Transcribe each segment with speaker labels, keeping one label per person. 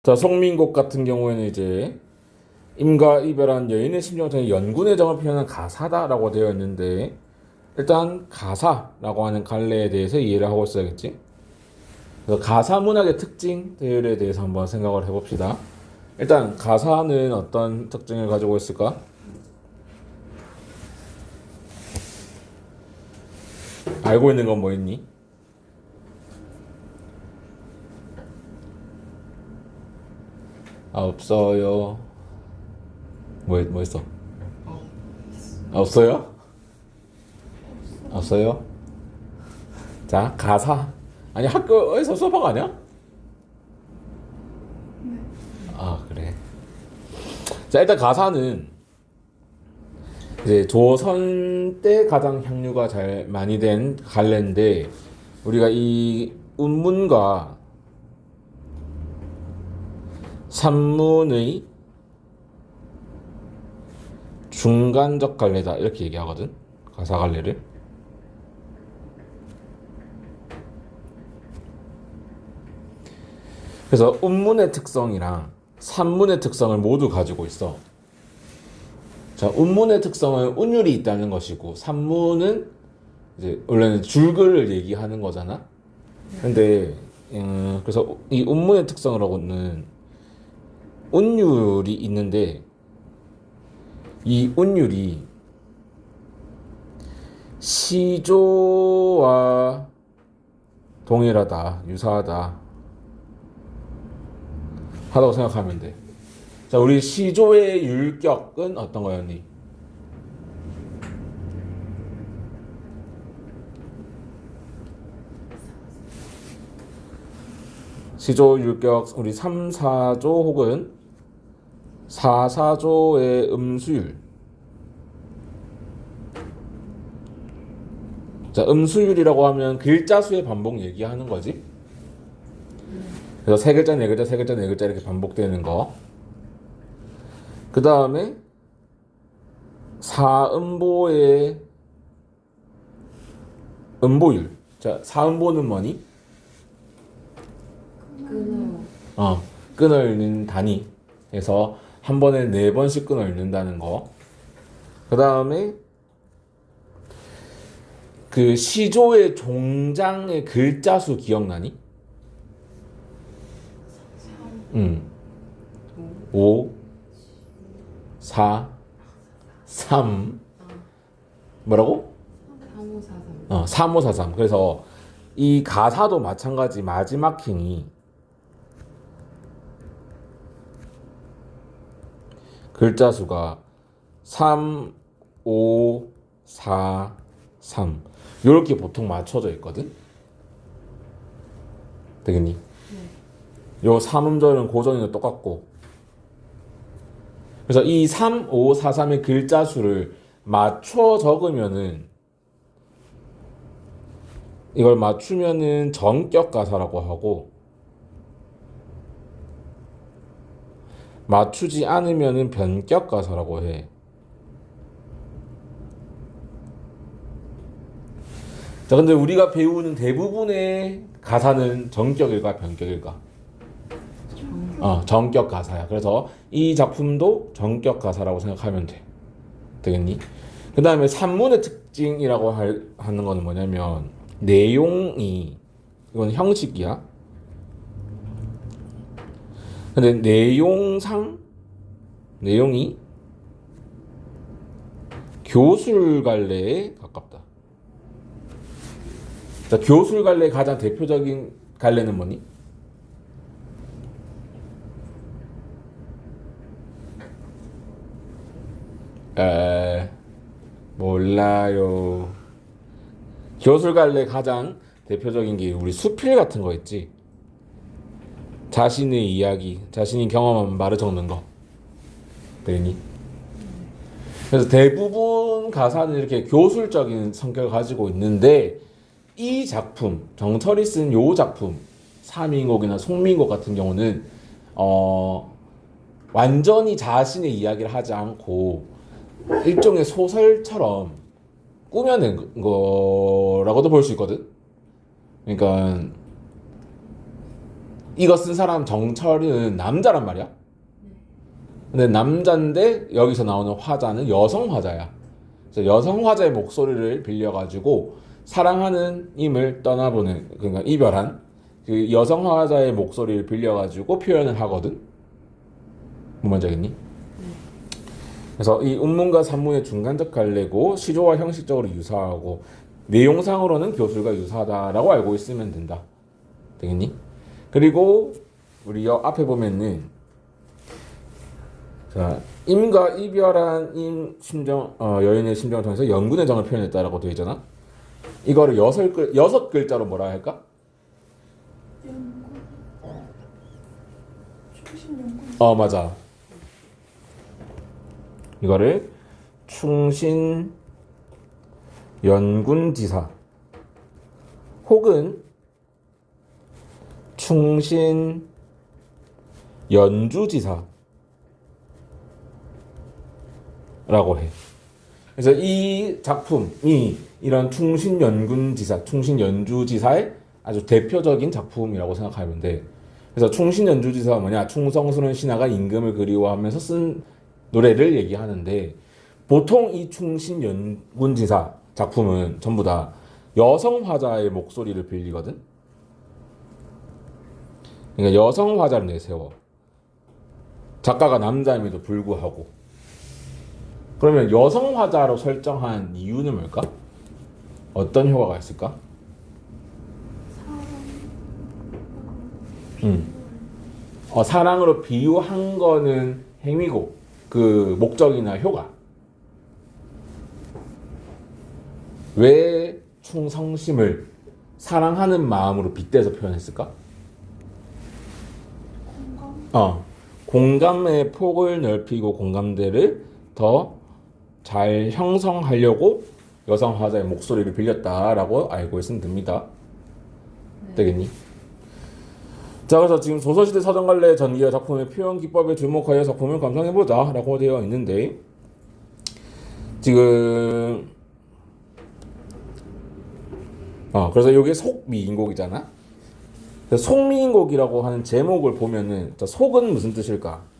Speaker 1: 자, 송민곡 같은 경우에는 이제 임과 이별한 여인의 심정을 통해 연군의 정을 표현한 가사다라고 되어 있는데, 일단 가사라고 하는 갈래에 대해서 이해를 하고 있어야겠지. 그래서 가사 문학의 특징들에 대해서 한번 생각을 해봅시다. 일단 가사는 어떤 특징을 가지고 있을까? 알고 있는 건 뭐 있니? 없어요. 뭐 있어? 없어요? 없어요? 자, 가사. 아니, 학교에서 수업한 거 아니야? 그래. 자, 일단 가사는 이제 조선 때 가장 향유가 잘 많이 된 갈래인데, 우리가 이 운문과 산문의 중간적 갈래다 이렇게 얘기하거든, 가사 갈래를. 그래서 운문의 특성이랑 산문의 특성을 모두 가지고 있어. 자, 운문의 특성은 운율이 있다는 것이고, 산문은 이제 원래는 줄글을 얘기하는 거잖아. 근데 그래서 이 운문의 특성으로는 운율이 있는데, 이 운율이 시조와 동일하다, 유사하다 하다고 생각하면 돼. 자, 우리 시조의 율격은 어떤 거였니? 시조 율격, 우리 3, 4조 혹은 4, 4조의 음수율. 자, 음수율이라고 하면 글자 수의 반복 얘기하는 거지. 그래서 세 글자, 네 글자, 세 글자, 네 글자 이렇게 반복되는 거. 그 다음에 사음보의 음보율. 자, 사음보는 뭐니? 끈을 읽는 단위. 그래서 한 번에 4번씩 끈을 읽는다는 거. 그 다음에 그 시조의 종장의 글자 수 기억나니? 5, 4, 3. 뭐라고?
Speaker 2: 3543.
Speaker 1: 3543. 그래서 이 가사도 마찬가지, 마지막 행이 글자 수가 3, 5, 4, 3 이렇게 보통 맞춰져 있거든. 되겠니? 요 3음절은 고정이랑 똑같고, 그래서 이 3, 5, 4, 3의 글자 수를 맞춰 적으면은, 이걸 맞추면은 전격 가사라고 하고, 맞추지 않으면은 변격 가사라고 해. 자, 근데 우리가 배우는 대부분의 가사는 전격일까 변격일까? 전격 가사야. 그래서 이 작품도 전격 가사라고 생각하면 되겠니? 그 다음에 산문의 특징이라고 하는 거는 뭐냐면, 내용이, 이건 형식이야. 근데 내용이 교술갈래에 가깝다. 자, 교술갈래의 가장 대표적인 갈래는 뭐니? 몰라요. 교술갈래 가장 대표적인 게 우리 수필 같은 거 있지. 자신의 이야기, 자신이 경험한 말을 적는 거. 되니? 그래서 대부분 가사는 이렇게 교술적인 성격을 가지고 있는데, 이 작품, 정철이 쓴 요 작품, 사민곡이나 송민곡 같은 경우는 완전히 자신의 이야기를 하지 않고 일종의 소설처럼 꾸며낸 거라고도 볼 수 있거든. 그러니까 이거 쓴 사람 정철은 남자란 말이야. 근데 남자인데 여기서 나오는 화자는 여성 화자야. 그래서 여성 화자의 목소리를 빌려가지고 사랑하는 임을 떠나보는, 그러니까 이별한 그 여성 화자의 목소리를 빌려가지고 표현을 하거든. 뭔지 알겠니? 그래서 이 운문과 산문의 중간적 갈래고 시조와 형식적으로 유사하고 내용상으로는 교술과 유사하다라고 알고 있으면 된다. 되겠니? 그리고 우리 앞에 보면은 자, 임과 이별한 임 심정 여인의 심정을 통해서 연군의 정을 표현했다라고 되어 있잖아. 이거를 여섯 글자로 뭐라 할까? 맞아. 이거를 충신 연군지사 혹은 충신 연주지사 라고 해. 그래서 이 작품이 이런 충신연군지사, 충신연주지사의 아주 대표적인 작품이라고 생각하면 돼. 그래서 충신연주지사가 뭐냐? 충성스러운 신하가 임금을 그리워하면서 쓴 노래를 얘기하는데, 보통 이 충신연군지사 작품은 전부 다 여성 화자의 목소리를 빌리거든. 그러니까 여성 화자를 내세워. 작가가 남자임에도 불구하고. 그러면 여성 화자로 설정한 이유는 뭘까? 어떤 효과가 있을까? 사랑으로 비유한 거는 행위고 그 목적이나 효과. 왜 충성심을 사랑하는 마음으로 빗대서 표현했을까? 공감의 폭을 넓히고 공감대를 더 잘 형성하려고 여성 화자의 목소리를 빌렸다라고 알고 있으면 됩니다. 되겠니? 자, 그래서 지금 조선시대 사전갈래 전기와 작품의 표현 기법에 주목하여 작품을 감상해보자 라고 되어 있는데, 지금 그래서 이게 속미인곡이잖아. 속미인곡이라고 하는 제목을 보면은, 자, 속은 무슨 뜻일까?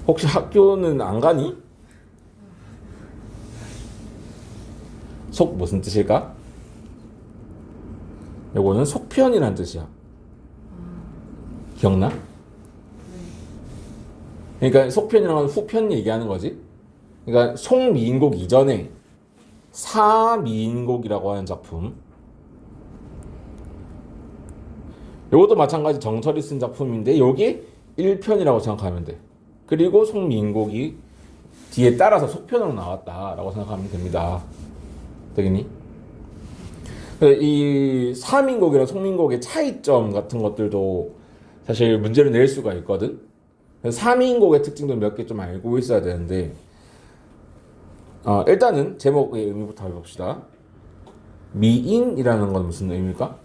Speaker 1: 혹시 학교는 안 가니? 속 무슨 뜻일까? 요거는 속편이란 뜻이야. 기억나? 그러니까 속편이라는 건 후편 얘기하는 거지. 그러니까 속미인곡 이전에 사미인곡이라고 하는 작품, 요것도 마찬가지 정철이 쓴 작품인데 요게 1편이라고 생각하면 돼. 그리고 속미인곡이 뒤에 따라서 속편으로 나왔다라고 생각하면 됩니다. 되겠니? 이 사민곡이랑 속민곡의 차이점 같은 것들도 사실 문제를 낼 수가 있거든. 사민곡의 특징도 몇 개 좀 알고 있어야 되는데, 일단은 제목의 의미부터 해봅시다. 미인이라는 건 무슨 의미일까?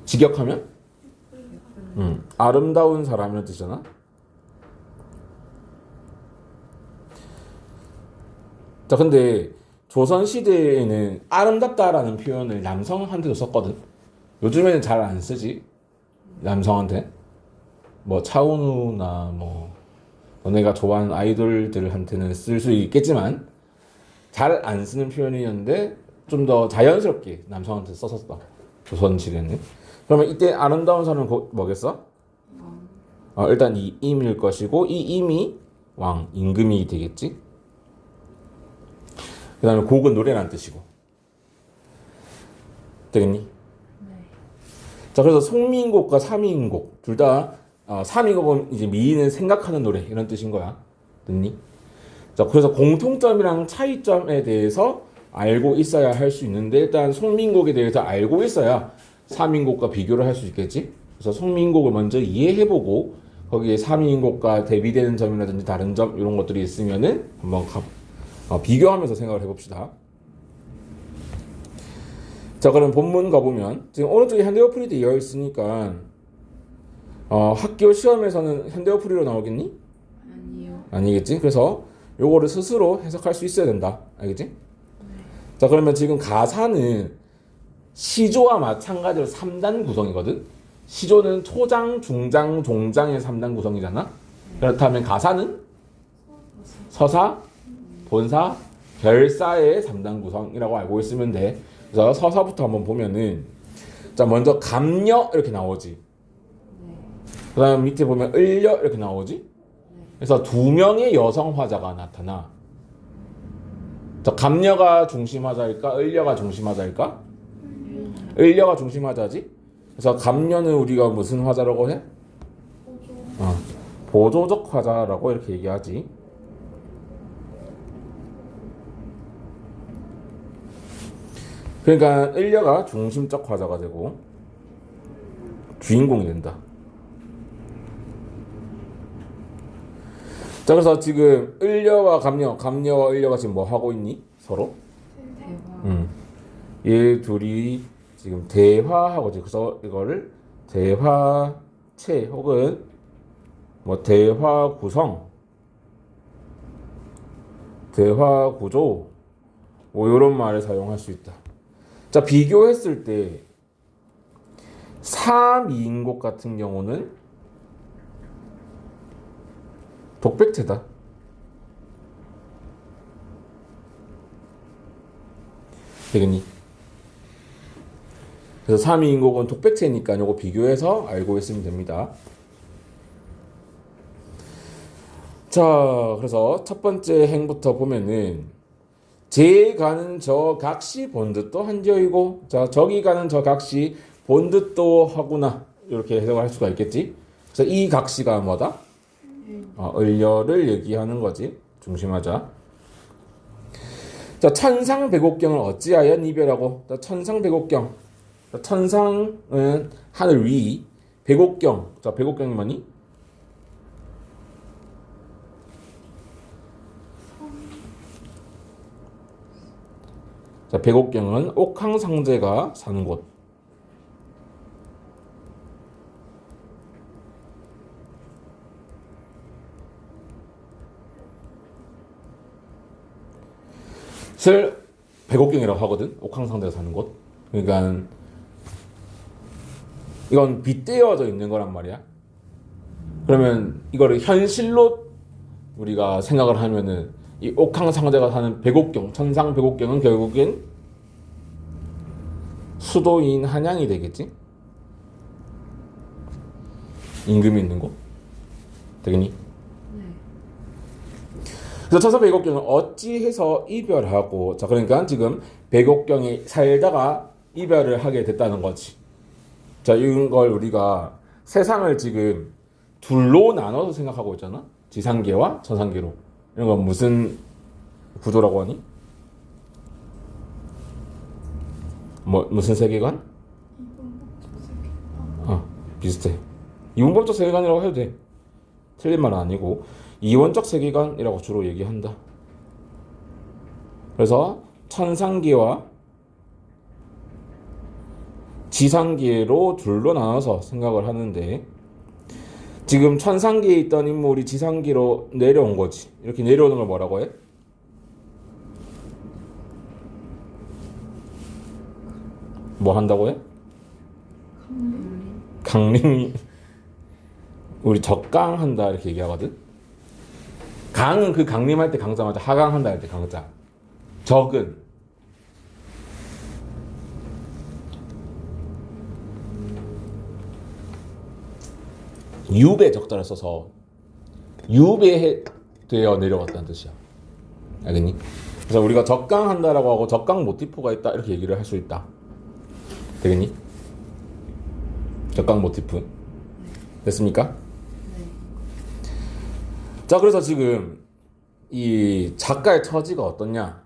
Speaker 1: 직역하면? 아름다운 사람이라는 뜻이잖아. 자, 근데 조선시대에는 아름답다라는 표현을 남성한테도 썼거든. 요즘에는 잘 안 쓰지, 남성한테. 뭐 차은우나 뭐 너네가 좋아하는 아이돌들한테는 쓸 수 있겠지만 잘 안 쓰는 표현이었는데 좀 더 자연스럽게 남성한테 썼었다, 조선시대는. 그러면 이때 아름다운 사람은 뭐겠어? 일단 이 임일 것이고, 이 임이 왕, 임금이 되겠지. 그 다음에 곡은 노래라는 뜻이고. 되겠니? 네. 자, 그래서 속미인곡과 사미인곡 둘 다, 사미인곡은 이제 미인을 생각하는 노래 이런 뜻인 거야. 됐니? 자, 그래서 공통점이랑 차이점에 대해서 알고 있어야 할 수 있는데, 일단 속미인곡에 대해서 알고 있어야 사미인곡과 비교를 할 수 있겠지. 그래서 속미인곡을 먼저 이해해보고 거기에 사미인곡과 대비되는 점이라든지 다른 점 이런 것들이 있으면은 한번 비교하면서 생각을 해봅시다. 자, 그럼 본문 가보면 지금 오른쪽에 현대어풀이 되어 있으니까 학교 시험에서는 현대어풀이로 나오겠니?
Speaker 2: 아니요.
Speaker 1: 아니겠지. 그래서 요거를 스스로 해석할 수 있어야 된다. 알겠지? 자, 그러면 지금 가사는 시조와 마찬가지로 3단 구성이거든. 시조는 초장, 중장, 종장의 3단 구성이잖아. 그렇다면 가사는 서사, 본사, 결사의 3단 구성이라고 알고 있으면 돼. 그래서 서사부터 한번 보면은 자, 먼저 감녀 이렇게 나오지. 그 다음 밑에 보면 을녀 이렇게 나오지. 그래서 두 명의 여성 화자가 나타나. 자, 감녀가 중심 화자일까? 을녀가 중심 화자일까? 을녀가 중심 화자지. 그래서 감녀는 우리가 무슨 화자라고 해? 보조적 화자라고 이렇게 얘기하지. 그러니까 을녀가 중심적 화자가 되고 주인공이 된다. 자, 그래서 지금 을녀와 감녀, 감녀와 을녀가 지금 뭐 하고 있니? 서로?
Speaker 2: 대화.
Speaker 1: 얘 둘이 지금 대화하고 있지. 그래서 이거를 대화체 혹은 뭐 대화 구성, 대화 구조 뭐 이런 말을 사용할 수 있다. 자, 비교했을 때 3인곡 같은 경우는 독백체다. 되겠니? 그래서 3인곡은 독백체니까 요거 비교해서 알고 있으면 됩니다. 자, 그래서 첫 번째 행부터 보면은 제 가는 저 각시 본뜻도 한지어이고, 자, 저기 가는 저 각시 본뜻도 하구나, 이렇게 해석을 할 수가 있겠지. 그래서 이 각시가 뭐다? 을려를 얘기하는 거지. 중심하자. 자, 천상백옥경을 어찌하여 이별하고. 자, 천상백옥경. 자, 천상은 하늘 위, 백옥경. 자, 백옥경이 뭐니? 자, 백옥경은 옥황상제가 사는 곳. 을 백옥경이라고 하거든. 옥황상제가 사는 곳. 그러니까 이건 빗대어져 있는 거란 말이야. 그러면 이거를 현실로 우리가 생각을 하면은 이 옥황상제가 사는 백옥경, 천상 백옥경은 결국엔 수도인 한양이 되겠지? 임금이 있는 곳. 되겠니? 그래서 천상 백옥경은 어찌해서 이별하고, 자, 그러니까 지금 백옥경이 살다가 이별을 하게 됐다는 거지. 자, 이런 걸 우리가 세상을 지금 둘로 나눠서 생각하고 있잖아. 지상계와 천상계로. 이런 건 무슨 구조라고 하니? 뭐 무슨 세계관? 비슷해. 이분법적 세계관이라고 해도 돼. 틀린 말은 아니고 이원적 세계관이라고 주로 얘기한다. 그래서 천상계와 지상계로 둘로 나눠서 생각을 하는데, 지금 천상계에 있던 인물이 지상계로 내려온 거지. 이렇게 내려오는 걸 뭐라고 해? 뭐 한다고 해? 강림이. 우리 적강한다 이렇게 얘기하거든. 강은 그 강림할 때 강자 맞아. 하강한다 할 때 강자. 적은 유배 적자를 써서 유배되어 내려갔다는 뜻이야. 알겠니? 그래서 우리가 적강한다라고 하고 적강 모티프가 있다 이렇게 얘기를 할 수 있다. 되겠니? 적강 모티프. 됐습니까? 자, 그래서 지금 이 작가의 처지가 어떻냐?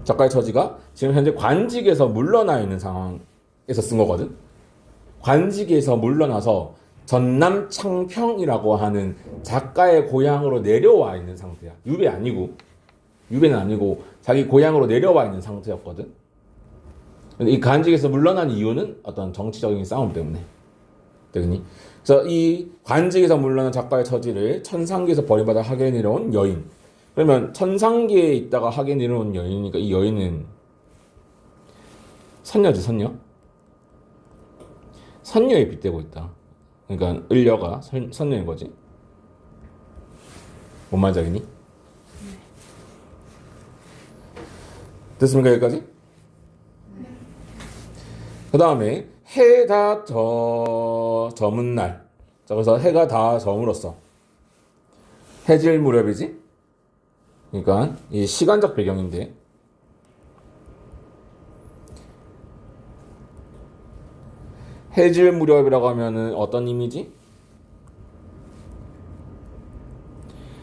Speaker 1: 작가의 처지가 지금 현재 관직에서 물러나 있는 상황에서 쓴 거거든. 관직에서 물러나서 전남 창평이라고 하는 작가의 고향으로 내려와 있는 상태야. 유배는 아니고 자기 고향으로 내려와 있는 상태였거든. 이 관직에서 물러난 이유는 어떤 정치적인 싸움 때문에. 되겠니? 그래서 이 관직에서 물러난 작가의 처지를 천상계에서 버림받아 하게 내려온 여인. 그러면 천상계에 있다가 하게 내려온 여인이니까 이 여인은 선녀지, 선녀. 선녀에 빗대고 있다. 그러니까 을려가 선녀인 거지. 뭔 말인지 알겠니? 됐습니까, 여기까지? 그 다음에 해다 저문 날. 자, 그래서 해가 다 저물었어. 해질 무렵이지? 그러니까 이 시간적 배경인데 해질 무렵이라고 하면은 어떤 이미지?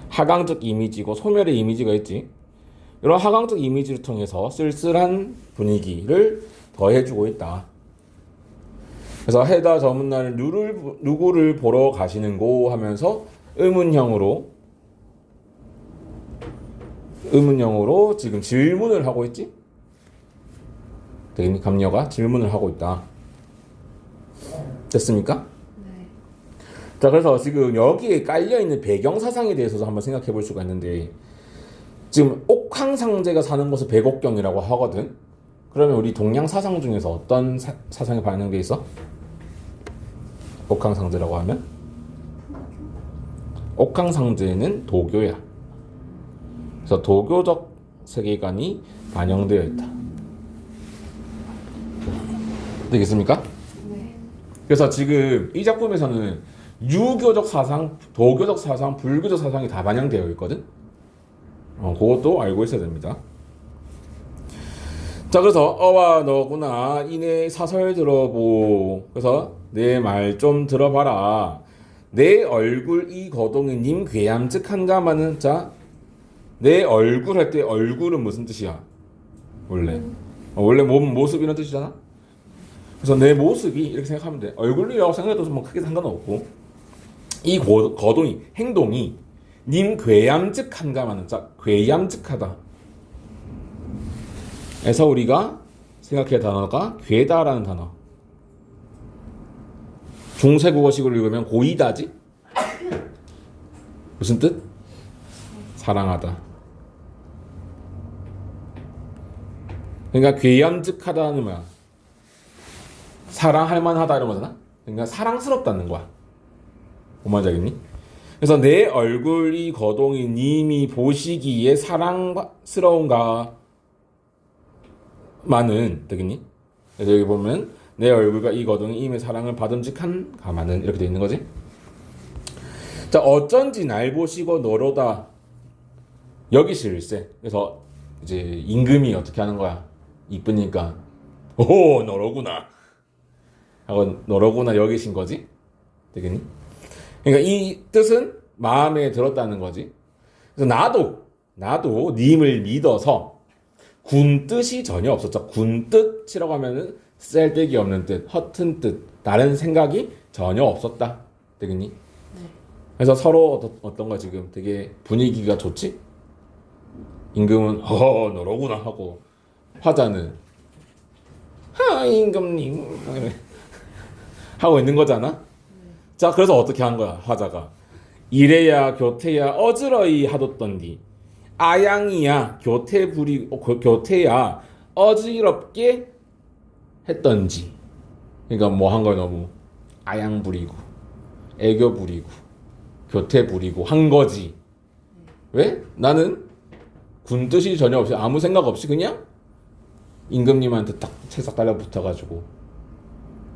Speaker 1: 하강적 이미지고 소멸의 이미지가 있지. 이런 하강적 이미지를 통해서 쓸쓸한 분위기를 더해주고 있다. 그래서 해다 저문 날 누구를 보러 가시는고 하면서 의문형으로 지금 질문을 하고 있지? 되겠니? 감녀가 질문을 하고 있다. 됐습니까?
Speaker 2: 네.
Speaker 1: 자, 그래서 지금 여기에 깔려있는 배경사상에 대해서도 한번 생각해 볼 수가 있는데 지금 옥황상제가 사는 곳을 백옥경이라고 하거든. 그러면 우리 동양사상 중에서 어떤 사상이 반영돼 있어? 옥황상제라고 하면? 옥황상제는 도교야. 그래서 도교적 세계관이 반영되어 있다. 되겠습니까?
Speaker 2: 네.
Speaker 1: 그래서 지금 이 작품에서는 유교적 사상, 도교적 사상, 불교적 사상이 다 반영되어 있거든. 그것도 알고 있어야 됩니다. 자, 그래서 어와 너구나 이내 사설 들어보. 그래서 내 말 좀 들어봐라. 내 얼굴 이 거동이 님 괴함즉 한가마는. 자, 내 얼굴 할 때 얼굴은 무슨 뜻이야? 원래 원래 몸 모습 이런 뜻이잖아. 그래서 내 모습이 이렇게 생각하면 돼. 얼굴이라고 생각해도 뭐 크게 상관없고 이 거동이 행동이 님 괴함즉 한가마는. 자, 괴함즉하다. 그래서 우리가 생각해야 할 단어가 괴다라는 단어. 중세국어식으로 읽으면 고이다지? 무슨 뜻? 사랑하다. 그러니까 괴함즉하다는 뭐야? 사랑할 만하다 이런 거잖아. 그러니까 사랑스럽다는 거야. 뭔 말인지 알겠니? 그래서 내 얼굴이 거동이 님이 보시기에 사랑스러운가 많은. 되겠니? 그래서 여기 보면 내 얼굴과 이 거동이 임의 사랑을 받음직한 가마는 이렇게 돼 있는 거지. 자, 어쩐지 날 보시고 너로다 여기실세. 그래서 이제 임금이 어떻게 하는 거야? 이쁘니까 오 너로구나 하고 너로구나 여기신 거지. 되겠니? 그러니까 이 뜻은 마음에 들었다는 거지. 그래서 나도 님을 믿어서 군 뜻이 전혀 없었죠. 군 뜻이라고 하면은 쓸데기 없는 뜻, 허튼 뜻, 다른 생각이 전혀 없었다. 되겠니? 그래서 서로 어떤가 지금 되게 분위기가 좋지? 임금은 너로구나 하고 화자는 임금님 하고 있는 거잖아. 자, 그래서 어떻게 한 거야 화자가? 이래야 교태야 어지러이 하뒀던디 아양이야 교태야 어지럽게 했던지. 그러니까 뭐 한 거야? 너무 아양 부리고 애교 부리고 교태 부리고 한 거지. 왜? 나는 군 뜻이 전혀 없이 아무 생각 없이 그냥 임금님한테 딱 채싹 달라붙어가지고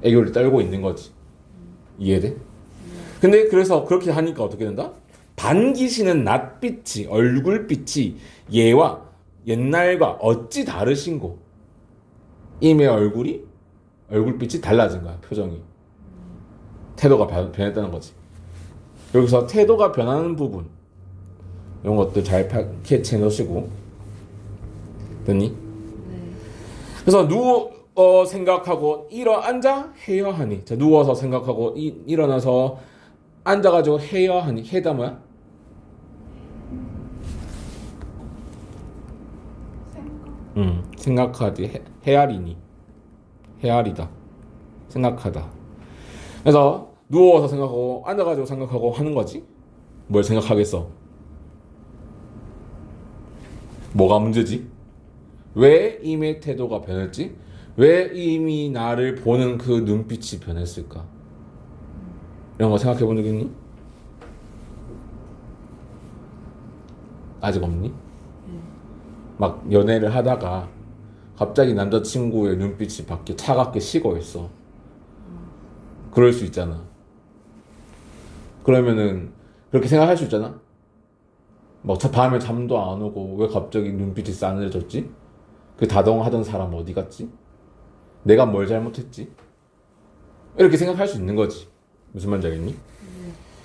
Speaker 1: 애교를 떨고 있는 거지. 이해돼? 근데 그래서 그렇게 하니까 어떻게 된다? 반기시는 낯빛이 얼굴빛이 얘와 옛날과 어찌 다르신고. 임의 얼굴빛이 달라진 거야. 표정이 태도가 변했다는 거지. 여기서 태도가 변하는 부분 이런 것들 잘 캐치해 놓으시고. 됐니?
Speaker 2: 네.
Speaker 1: 그래서 생각하고 앉아 해야 하니. 자, 누워서 생각하고 일어나서 앉아가지고 해야 하니. 해다 뭐야? 생각하지. 헤아리니. 헤아리다. 생각하다. 그래서 누워서 생각하고 앉아가지고 생각하고 하는 거지. 뭘 생각하겠어? 뭐가 문제지? 왜 임의 태도가 변했지? 왜 임이 나를 보는 그 눈빛이 변했을까? 이런 거 생각해 본 적 있니? 아직 없니? 막 연애를 하다가 갑자기 남자친구의 눈빛이 밖에 차갑게 식어 있어. 그럴 수 있잖아. 그러면은 그렇게 생각할 수 있잖아. 막 밤에 잠도 안 오고 왜 갑자기 눈빛이 싸늘해졌지? 그 다정하던 사람 어디 갔지? 내가 뭘 잘못했지? 이렇게 생각할 수 있는 거지. 무슨 말인지 알겠니?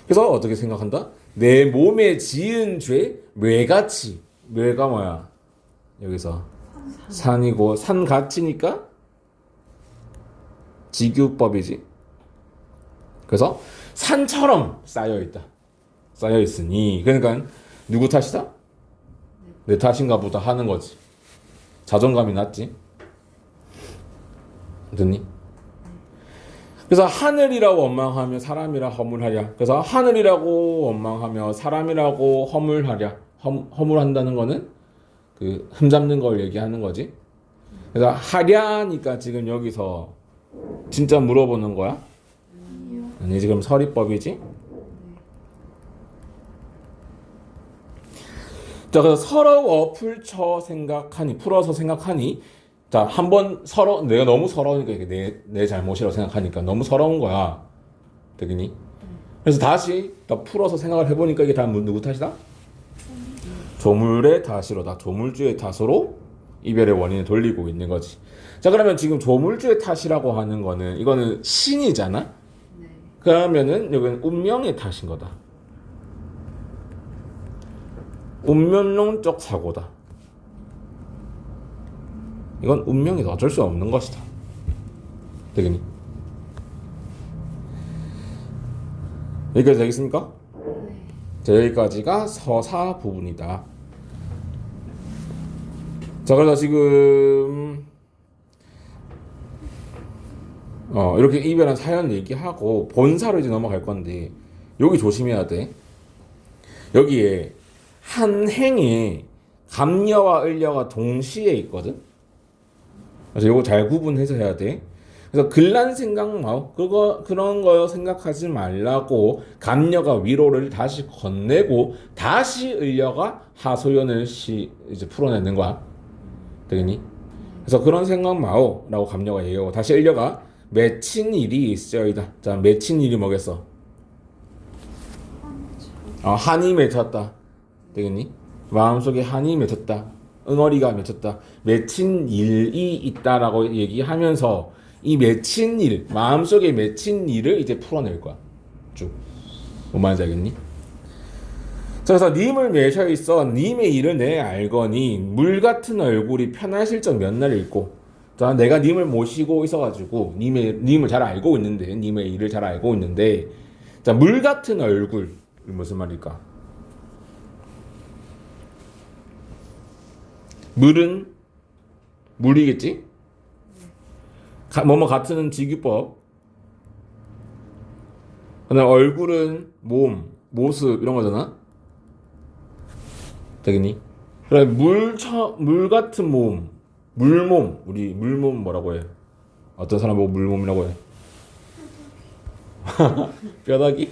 Speaker 1: 그래서 어떻게 생각한다? 내 몸에 지은 죄 뇌가치. 뇌가 뭐야? 여기서 산이고 산가치니까 지규법이지. 그래서 산처럼 쌓여 있다. 쌓여 있으니 그러니까 누구 탓이다? 내 탓인가 보다 하는 거지. 자존감이 낮지. 듣니? 그래서 하늘이라고 원망하며 사람이라 허물하랴. 그래서 하늘이라고 원망하며 사람이라고 허물하랴. 허물한다는 거는 그 흠잡는 걸 얘기하는 거지. 그래서 하랴니까 지금 여기서 진짜 물어보는 거야? 아니 지금 서리법이지. 자, 그래서 서러워 풀어서 생각하니 자, 한번 내가 너무 서러우니까 이게 내 잘못이라고 생각하니까 너무 서러운 거야. 되겠니? 그래서 다시 더 풀어서 생각을 해보니까 이게 다 누구 탓이다? 조물의 탓이로다. 조물주의 탓으로 이별의 원인을 돌리고 있는 거지. 자, 그러면 지금 조물주의 탓이라고 하는 거는 이거는 신이잖아?
Speaker 2: 네.
Speaker 1: 그러면은 여기는 운명의 탓인 거다. 운명론적 사고다. 이건 운명이다. 어쩔 수 없는 것이다. 되겠니? 여기까지 되겠습니까?
Speaker 2: 네.
Speaker 1: 자, 여기까지가 서사 부분이다. 자, 그래서 지금 이렇게 이별한 사연 얘기하고 본사로 이제 넘어갈 건데 여기 조심해야 돼. 여기에 한 행에 감녀와 을녀가 동시에 있거든. 그래서 이거 잘 구분해서 해야 돼. 그래서 글난 생각 마오. 그런 거 생각하지 말라고 감녀가 위로를 다시 건네고 다시 을녀가 하소연을 이제 풀어내는 거야. 되겠니? 그래서 그런 생각 마오라고 감녀가 얘기하고 다시 을녀가 맺힌 일이 있어이다. 자, 맺힌 일이 뭐겠어? 한이 맺혔다. 되겠니? 마음속에 한이 맺혔다. 응어리가 맺혔다. 맺힌 일이 있다라고 얘기하면서 이 맺힌 일, 마음속에 맺힌 일을 이제 풀어낼 거야. 쭉. 뭔 말인지 알겠니? 그래서 님을 매셔 있어 님의 일을 내 알거니 물 같은 얼굴이 편할 실적 몇 날 읽고. 자, 내가 님을 모시고 있어가지고 님을 잘 알고 있는데 님의 일을 잘 알고 있는데 자, 물 같은 얼굴 무슨 말일까? 물은 물이겠지? 뭐뭐 같은 지규법. 그다음 얼굴은 몸, 모습 이런 거잖아. 되겠니? 그래 물 같은 몸, 물몸. 우리 물몸 뭐라고 해? 어떤 사람 보고 물몸이라고 해? 뼈다귀?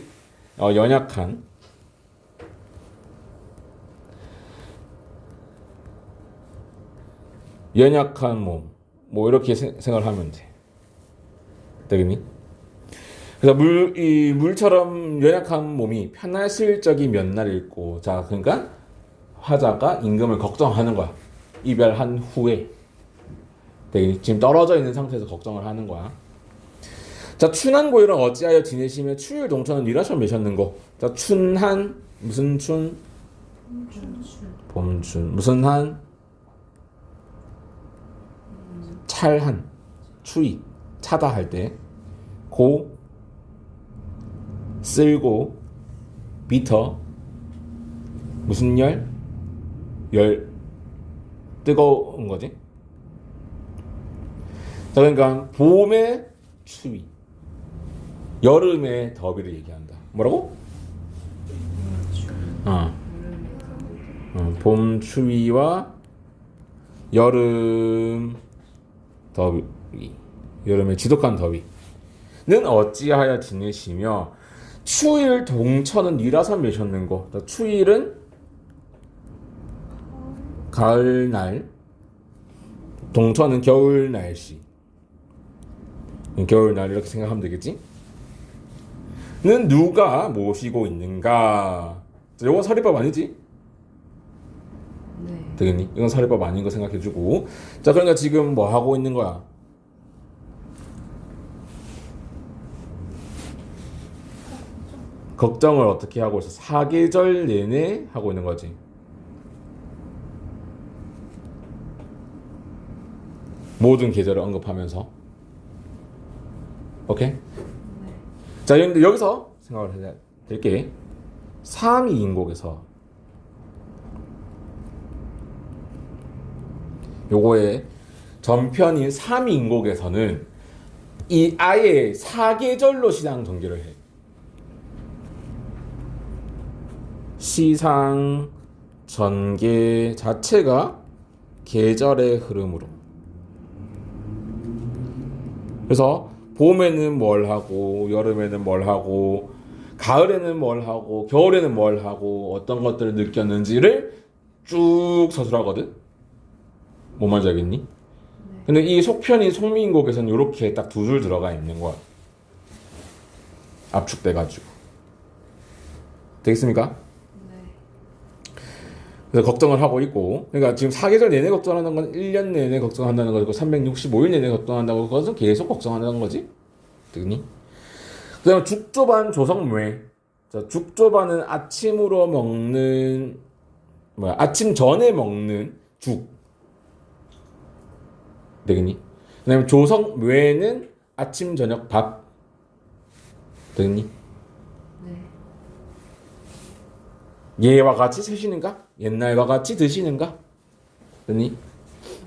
Speaker 1: 연약한. 연약한 몸. 뭐 이렇게 생각을 하면 돼. 되겠니? 그래서 물처럼 연약한 몸이 편하실 적이 몇 날 있고. 자, 그러니까 화자가 임금을 걱정하는 거야. 이별한 후에. 되겠니? 지금 떨어져 있는 상태에서 걱정을 하는 거야. 자, 춘한 고일은 어찌하여 지내시며 추일 동천은 일하셔 매셨는고. 자, 춘한 무슨 춘? 봄춘. 무슨 한? 찰한. 추위. 차다 할 때. 고 쓸고 비터. 무슨 열? 뜨거운 거지. 자, 그러니까 봄의 추위, 여름의 더위를 얘기한다. 뭐라고? 봄 추위와 여름 더위, 여름의 지독한 더위는 어찌하여 지내시며 추일 동천은 니라서 매셨는 거. 추일은 가을날, 동천은 겨울 날씨. 겨울날 이렇게 생각하면 되겠지? 는 누가 모시고 있는가? 이건 사리밥 아니지?
Speaker 2: 네.
Speaker 1: 되겠니? 이건 사리밥 아닌 거 생각해주고. 자, 그러니까 지금 뭐 하고 있는 거야? 걱정을 어떻게 하고 있어? 사계절 내내 하고 있는 거지. 모든 계절을 언급하면서. 오케이?
Speaker 2: 네.
Speaker 1: 자, 근데 여기서 생각을 해야 될 게 3위 인곡에서 요거의 전편인 3위 인곡에서는 이 아예 사계절로 시장 전개를 해. 시상 전개 자체가 계절의 흐름으로. 그래서 봄에는 뭘 하고, 여름에는 뭘 하고, 가을에는 뭘 하고, 겨울에는 뭘 하고, 어떤 것들을 느꼈는지를 쭉 서술하거든. 뭔 말인지 알겠니? 근데 이 속편인 송미인곡에서는 이렇게 딱 두 줄 들어가 있는 거야. 압축돼가지고. 되겠습니까?
Speaker 2: 네.
Speaker 1: 그래서 걱정을 하고 있고, 그러니까 지금 사계절 내내 걱정하는 건 1년 내내 걱정한다는 거고, 365일 내내 걱정한다고 그것은 계속 걱정한다는 거지. 되니? 그다음에 죽조반 조성묘. 자, 죽조반은 아침으로 먹는 아침 전에 먹는 죽. 되겠니? 그다음에 조성묘는 아침 저녁 밥. 되겠니?
Speaker 2: 네.
Speaker 1: 예와 같이 드시는가? 옛날과 같이 드시는가? 되니?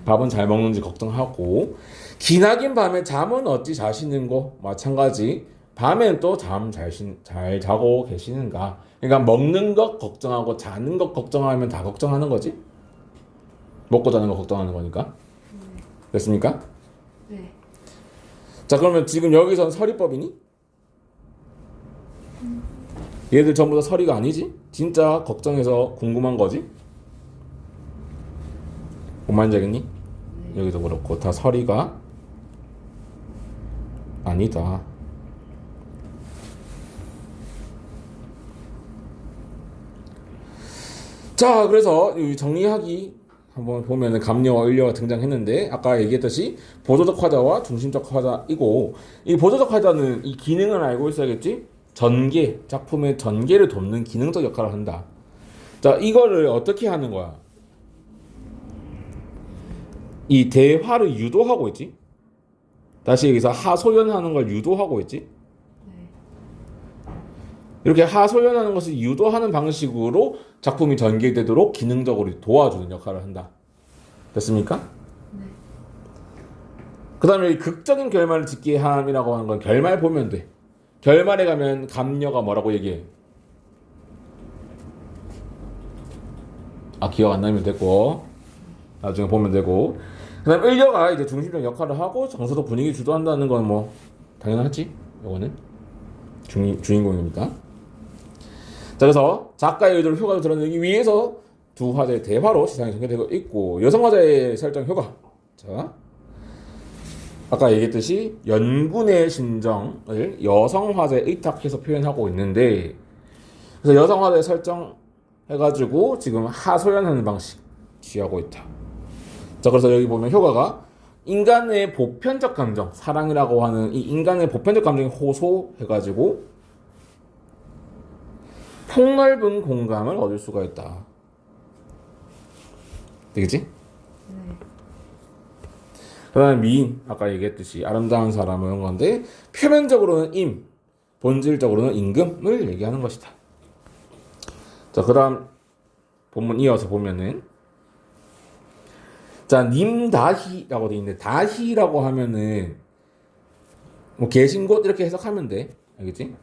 Speaker 1: 밥은 잘 먹는지 걱정하고, 기나긴 밤에 잠은 어찌 자시는고? 마찬가지. 밤엔 또 잠 잘 자고 계시는가? 그러니까 먹는 것 걱정하고 자는 것 걱정하면 다 걱정하는 거지. 먹고 자는 거 걱정하는 거니까. 됐습니까?
Speaker 2: 네.
Speaker 1: 자, 그러면 지금 여기선 서리법이니? 얘들 전부 다 서리가 아니지? 진짜 걱정해서 궁금한 거지? 뭔 말인지 알겠니?
Speaker 2: 네.
Speaker 1: 여기도 그렇고 다 서리가 아니다. 자, 그래서 이 정리하기 한번 보면은 감녀와 을려가 등장했는데 아까 얘기했듯이 보조적 화자와 중심적 화자이고, 이 보조적 화자는 이 기능을 알고 있어야겠지? 전개, 작품의 전개를 돕는 기능적 역할을 한다. 자, 이거를 어떻게 하는 거야? 이 대화를 유도하고 있지? 다시 여기서 하소연하는 걸 유도하고 있지?
Speaker 2: 네.
Speaker 1: 이렇게 하소연하는 것을 유도하는 방식으로 작품이 전개되도록 기능적으로 도와주는 역할을 한다. 됐습니까?
Speaker 2: 네.
Speaker 1: 그 다음에 극적인 결말을 짓게 함이라고 하는 건 결말 보면 돼. 결말에 가면 감녀가 뭐라고 얘기해? 아, 기억 안 나면 됐고, 나중에 보면 되고. 그 다음 을려가 이제 중심적 역할을 하고 정서적 분위기 주도한다는 건 뭐 당연하지. 이거는 주인공이니까. 자, 그래서 작가의 의도를 효과를 드러내기 위해서 두 화자의 대화로 시상이 전개되고 있고, 여성 화자의 설정 효과. 자, 아까 얘기했듯이 연군의 심정을 여성 화자에 의탁해서 표현하고 있는데, 그래서 여성 화자의 설정 해가지고 지금 하소연하는 방식 취하고 있다. 자, 그래서 여기 보면 효과가 인간의 보편적 감정, 사랑이라고 하는 이 인간의 보편적 감정이 호소해가지고 폭넓은 공감을 얻을 수가 있다. 되겠지?
Speaker 2: 네.
Speaker 1: 그 다음에 미인, 아까 얘기했듯이 아름다운 사람은 건데 표면적으로는 임, 본질적으로는 임금을 얘기하는 것이다. 자, 그 다음 본문 이어서 보면은, 자, 님다희라고 돼 있는데, 다희라고 하면은 뭐 계신 곳 이렇게 해석하면 돼. 알겠지?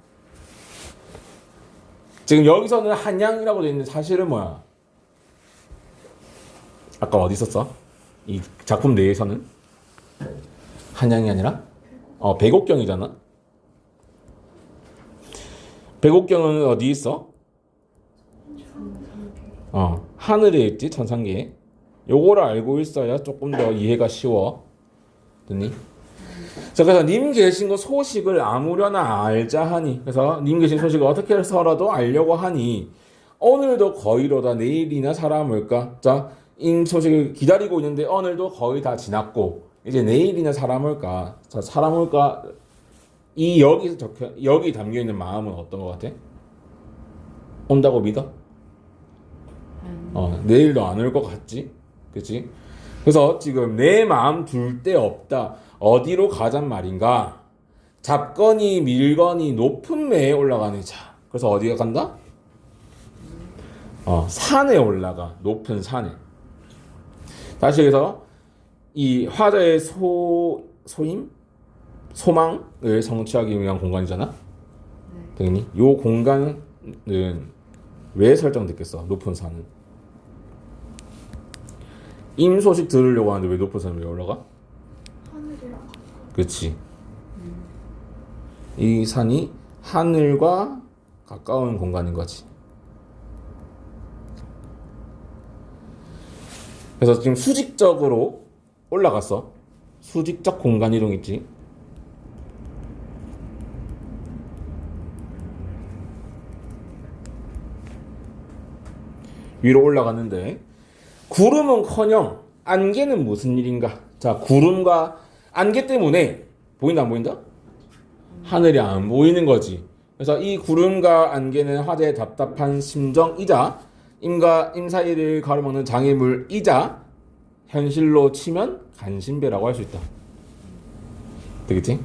Speaker 1: 지금 여기서는 한양이라고 돼 있는데 사실은 뭐야? 아까 어디 있었어? 이 작품 내에서는 한양이 아니라 백옥경이잖아. 백옥경은 어디 있어? 하늘에 있지, 천상계에. 요거를 알고 있어야 조금 더 이해가 쉬워. 됐니? 자, 그래서 님 계신 거 소식을 아무려나 알자 하니, 그래서 님 계신 소식을 어떻게 해서라도 알려고 하니, 오늘도 거의로다 내일이나 살아올까? 자, 임 소식을 기다리고 있는데 오늘도 거의 다 지났고, 이제 내일이나 살아올까? 자, 살아올까? 이 여기 담겨 있는 마음은 어떤 것 같아? 온다고 믿어? 내일도 안 올 것 같지? 그치? 그래서 지금 내 마음 둘 데 없다. 어디로 가잔 말인가? 잡거니 밀거니 높은 매에 올라가는 자. 그래서 어디가 간다? 산에 올라가. 높은 산에. 다시 해서 이 화자의 소임? 소망을 성취하기 위한 공간이잖아? 되겠니? 요 공간은 왜 설정됐겠어? 높은 산은. 임 소식 들으려고 하는데 왜 높은 산에 왜 올라가?
Speaker 2: 하늘이랑
Speaker 1: 그렇지. 이 산이 하늘과 가까운 공간인 거지. 그래서 지금 수직적으로 올라갔어. 수직적 공간 이동 있지. 위로 올라갔는데 구름은커녕 안개는 무슨 일인가? 자, 구름과 안개 때문에 보인다 안 보인다? 하늘이 안 보이는 거지. 그래서 이 구름과 안개는 화제의 답답한 심정이자 임과 임 사이를 가로막는 장애물이자 현실로 치면 간신배라고 할 수 있다. 되겠지?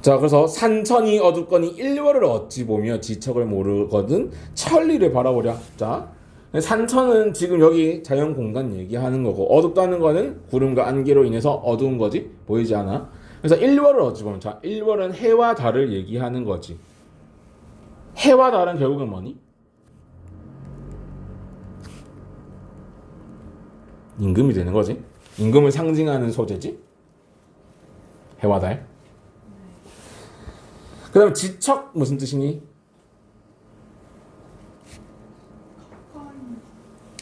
Speaker 1: 자, 그래서 산천이 어둡거니 일월을 어찌 보며 지척을 모르거든 천리를 바라보랴. 자, 산천은 지금 여기 자연 공간 얘기하는 거고, 어둡다는 거는 구름과 안개로 인해서 어두운 거지, 보이지 않아. 그래서 일월을 어찌 보면, 자, 일월은 해와 달을 얘기하는 거지. 해와 달은 결국은 뭐니? 임금이 되는 거지. 임금을 상징하는 소재지. 해와 달. 그 다음 지척 무슨 뜻이니?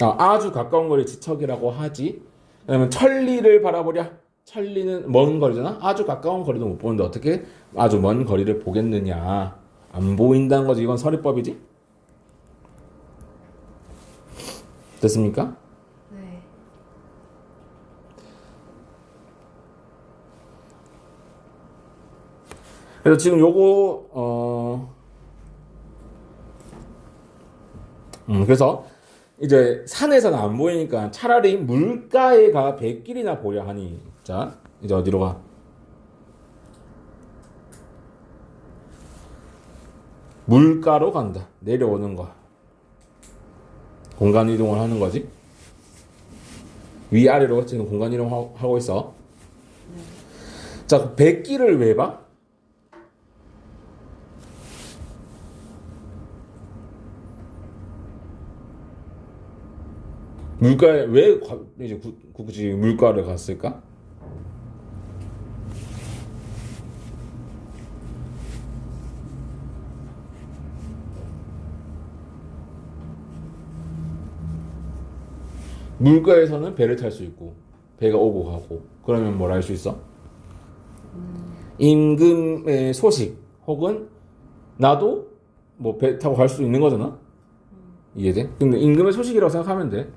Speaker 1: 아주 가까운 거리 지척이라고 하지. 그다음에 천리를 바라보랴. 천리는 먼 거리잖아. 아주 가까운 거리도 못 보는데 어떻게 아주 먼 거리를 보겠느냐. 안 보인다는 거지. 이건 서리법이지. 됐습니까?
Speaker 2: 네.
Speaker 1: 그래서 지금 요거 그래서 이제 산에서는 안 보이니까 차라리 물가에 가 백길이나 보려 하니. 자, 이제 어디로 가? 물가로 간다. 내려오는 거. 공간 이동을 하는 거지. 위아래로 지금 공간 이동하고 있어. 자, 백길을 왜 봐? 물가에 왜 이제 굳이 물가를 갔을까? 물가에서는 배를 탈 수 있고 배가 오고 가고 그러면 뭘 할 수 있어? 임금의 소식 혹은 나도 뭐 배 타고 갈 수 있는 거잖아. 이해돼? 근데 임금의 소식이라고 생각하면 돼.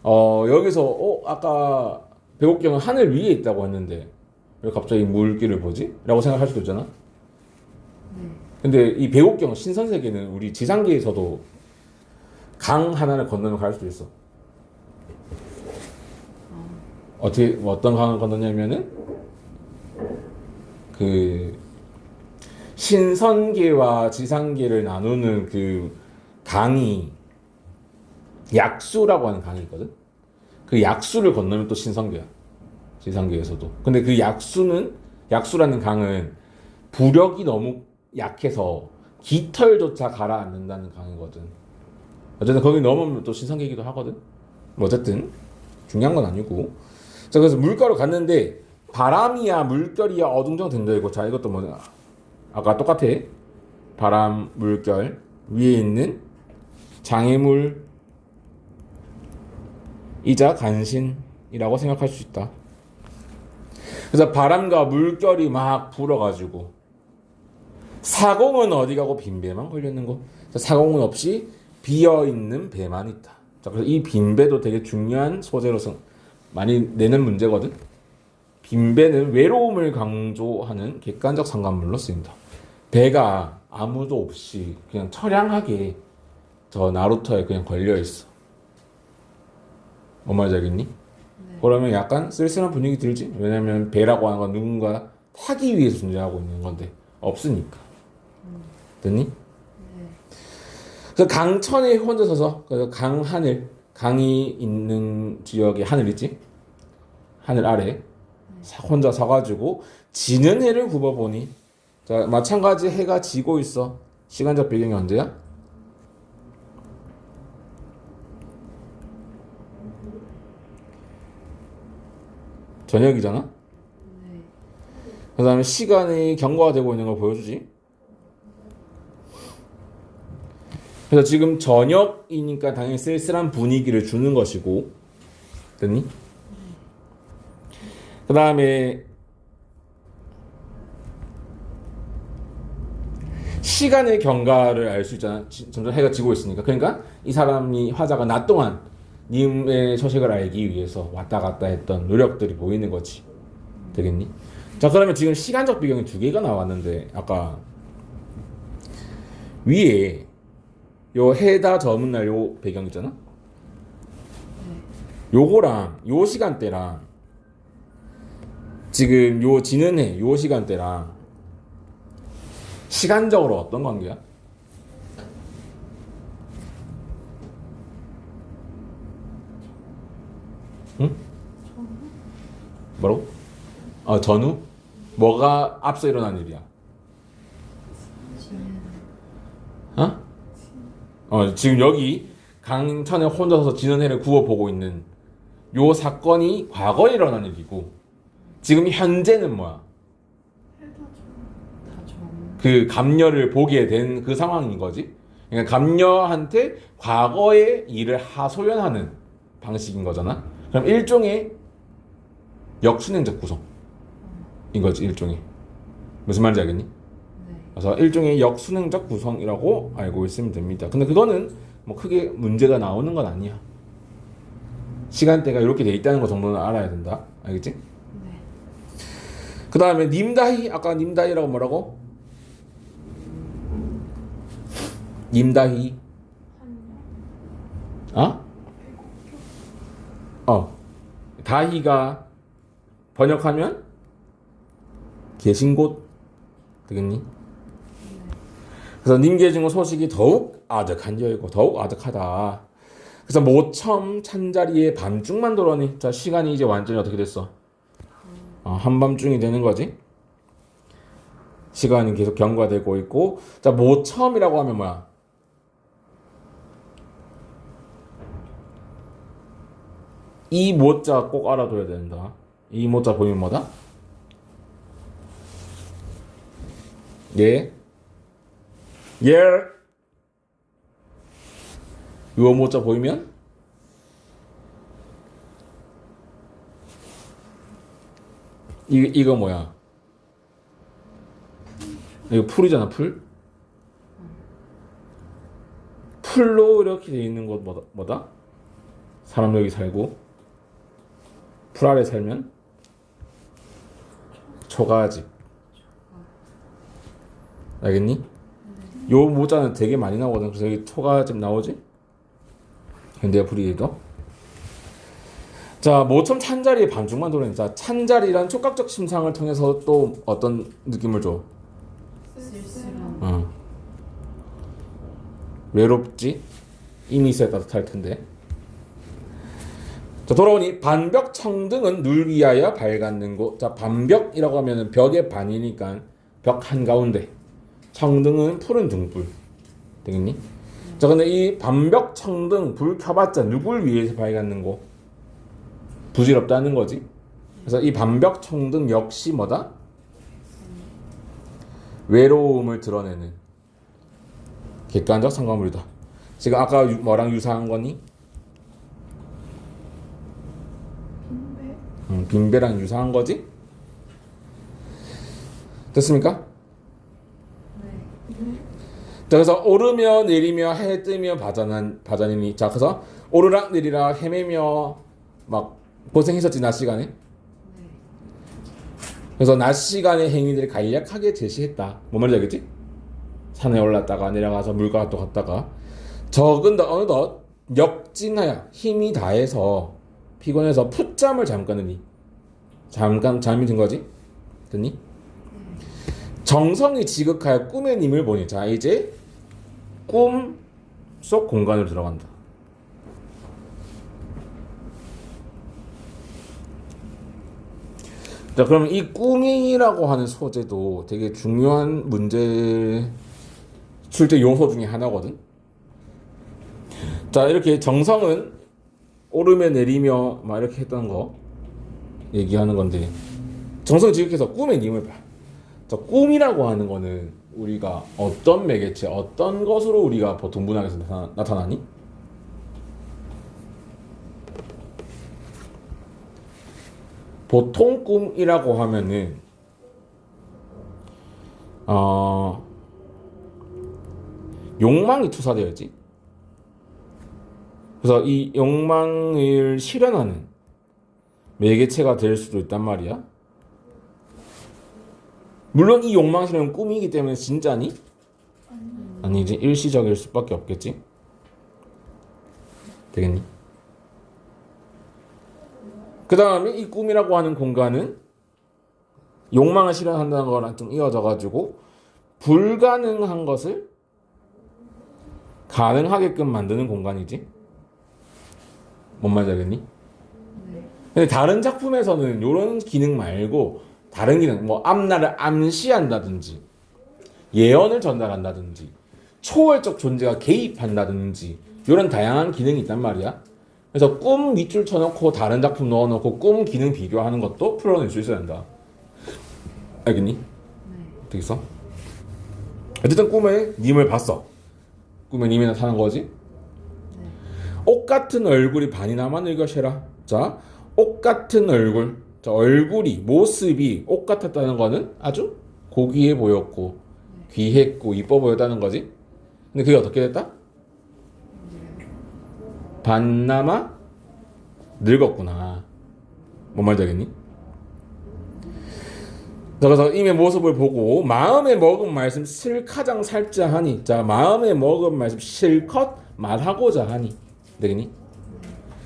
Speaker 1: 여기서 아까 백옥경은 하늘 위에 있다고 했는데 왜 갑자기 물길을 보지? 라고 생각할 수도 있잖아. 근데 이 백옥경 신선세계는 우리 지상계에서도 강 하나를 건너면 갈 수도 있어. 어떤 강을 건너냐면은 그 신선계와 지상계를 나누는 그 강이 약수라고 하는 강이 있거든. 그 약수를 건너면 또 신선계야. 지상계에서도. 근데 그 약수라는 강은 부력이 너무 약해서 깃털조차 가라앉는다는 강이거든. 어쨌든 거기 넘으면 또 신선계이기도 하거든. 뭐 어쨌든 중요한 건 아니고. 자, 그래서 물가로 갔는데 바람이야 물결이야 어둥정 된다 이거. 자, 이것도 뭐냐, 아까 똑같아. 바람 물결 위에 있는 장애물 이자 간신이라고 생각할 수 있다. 그래서 바람과 물결이 막 불어가지고 사공은 어디 가고 빈 배만 걸렸는 거. 사공은 없이 비어 있는 배만 있다. 자, 그래서 이 빈 배도 되게 중요한 소재로서 많이 내는 문제거든. 빈 배는 외로움을 강조하는 객관적 상관물로 쓰인다. 배가 아무도 없이 그냥 처량하게 저 나루터에 그냥 걸려 있어. 뭔 말인지 알겠니?
Speaker 2: 네.
Speaker 1: 그러면 약간 쓸쓸한 분위기 들지? 왜냐면 배라고 하는 건 누군가 타기 위해서 존재하고 있는 건데 없으니까. 됐니?
Speaker 2: 네.
Speaker 1: 그래서 강천에 혼자 서서, 그래서 강하늘, 강이 있는 지역에 하늘 있지? 하늘 아래 혼자 서가지고 지는 해를 굽어보니, 자, 마찬가지 해가 지고 있어. 시간적 배경이 언제야? 저녁이잖아?
Speaker 2: 네.
Speaker 1: 그 다음에 시간이 경과되고 있는 걸 보여주지. 그래서 지금 저녁이니까 당연히 쓸쓸한 분위기를 주는 것이고. 됐니? 그 다음에 시간의 경과를 알 수 있잖아. 점점 해가 지고 있으니까. 그러니까 이 사람이 화자가 낮 동안 님의 소식을 알기 위해서 왔다 갔다 했던 노력들이 보이는 거지. 되겠니? 자, 그러면 지금 시간적 배경이 두 개가 나왔는데 아까 위에 요 해다 저문 날 요 배경 있잖아. 요거랑 요 시간대랑 지금 요 지는 해 요 시간대랑 시간적으로 어떤 관계야? 응? 뭐라고? 전후? 뭐가 앞서 일어난 일이야? 지금 여기 강천에 혼자서 지는 해를 구워보고 있는 요 사건이 과거에 일어난 일이고, 지금 현재는 뭐야? 그 감녀를 보게 된 그 상황인 거지. 그러니까 감녀한테 과거의 일을 하소연하는 방식인 거잖아. 그럼 일종의 역순행적 구성인 거지, 일종의. 무슨 말인지 알겠니?
Speaker 2: 네.
Speaker 1: 그래서 일종의 역순행적 구성이라고 알고 있으면 됩니다. 근데 그거는 뭐 크게 문제가 나오는 건 아니야. 시간대가 이렇게 돼 있다는 거 정도는 알아야 된다. 알겠지?
Speaker 2: 네.
Speaker 1: 그 다음에 님다히, 아까 님다히라고 뭐라고? 님다히. 다히가 번역하면 계신 곳 되겠니? 그래서 님 계신 곳 소식이 더욱 아득한 여이고 더욱 아득하다. 그래서 모첨 찬자리에 밤중만 돌아니. 자, 시간이 이제 완전히 어떻게 됐어? 한밤중이 되는 거지. 시간이 계속 경과되고 있고. 자, 모첨이라고 하면 뭐야? 이 모자 꼭 알아둬야 된다. 이 모자 보이면 뭐다? 예. 요 모자 보이면 이거 뭐야? 이거 풀이잖아, 풀. 풀로 이렇게 돼 있는 곳 뭐다? 사람 여기 살고 풀 아래 살면 초가집. 알겠니? 요 모자는 되게 많이 나오거든. 그래서 여기 초가집 나오지? 현대 풀이에도. 자, 모첨 찬자리에 반중만 도는. 자, 찬자리란 촉각적 심상을 통해서 또 어떤 느낌을 줘?
Speaker 2: 쓸쓸한.
Speaker 1: 외롭지? 이미 있어야 따뜻할 텐데. 자, 돌아오니 반벽 청등은 늘 위하여 밝았는 곳. 자, 반벽이라고 하면은 벽의 반이니까 벽 한가운데. 청등은 푸른 등불. 되겠니? 자, 근데 이 반벽 청등 불 켜봤자 누굴 위해서 밝았는고? 부질없다는 거지. 그래서 이 반벽 청등 역시 뭐다? 외로움을 드러내는 객관적 상관물이다. 지금 아까 뭐랑 유사한 거니?
Speaker 2: 빈배.
Speaker 1: 빈배랑 유사한 거지? 됐습니까?
Speaker 2: 네.
Speaker 1: 자, 그래서 오르며 내리며 해 뜨며 바자니니. 자, 그래서 오르락 내리락 헤매며 막 고생했었지 낮 시간에.
Speaker 2: 네.
Speaker 1: 그래서 낮 시간의 행위들을 간략하게 제시했다. 뭔 말인지 알겠지? 산에 올랐다가 내려가서 물가도 갔다가 적은 더 어느덧 역진하여 힘이 다해서 피곤해서 풋잠을 잠깐으니. 잠깐 잠이 든 거지? 됐니? 정성이 지극하여 꿈의 님을 보니. 자, 이제 꿈 속 공간으로 들어간다. 자, 그러면 이 꿈이라고 하는 소재도 되게 중요한 문제 출제 요소 중에 하나거든. 자, 이렇게 정성은 오르며 내리며 막 이렇게 했던 거 얘기하는 건데, 정성 지극해서 꿈의 님을 봐. 자, 꿈이라고 하는 거는 우리가 어떤 매개체, 어떤 것으로 우리가 보통 문학에서 나타나니? 보통 꿈이라고 하면은 욕망이 투사되어 있지. 그래서 이 욕망을 실현하는 매개체가 될 수도 있단 말이야. 물론 이 욕망 실현은 꿈이기 때문에 진짜니? 아니지, 일시적일 수밖에 없겠지. 되겠니? 그 다음에 이 꿈이라고 하는 공간은 욕망을 실현한다는 거랑 좀 이어져가지고 불가능한 것을 가능하게끔 만드는 공간이지. 뭔 말인지 알겠니?
Speaker 2: 네.
Speaker 1: 근데 다른 작품에서는 이런 기능 말고 다른 기능, 뭐 앞날을 암시한다든지 예언을 전달한다든지 초월적 존재가 개입한다든지 이런 다양한 기능이 있단 말이야. 그래서 꿈 밑줄 쳐놓고 다른 작품 넣어놓고 꿈 기능 비교하는 것도 풀어낼 수 있어야 한다. 알겠니?
Speaker 2: 네.
Speaker 1: 되겠어? 어쨌든 꿈에 님을 봤어. 꿈에 님이 나타난 거지.
Speaker 2: 네.
Speaker 1: 옷 같은 얼굴이 반이나마 늙으셔라. 자, 옷 같은 얼굴. 자, 얼굴이, 모습이 옷 같았다는 거는 아주 고귀해 보였고 귀했고 이뻐 보였다는 거지. 근데 그게 어떻게 됐다? 반나마 늙었구나. 뭔 말인지 알겠니? 자, 그래서 임의 모습을 보고 마음에 먹은 말씀 실카장 살자 하니. 자, 마음에 먹은 말씀 실컷 말하고자 하니. 되겠니?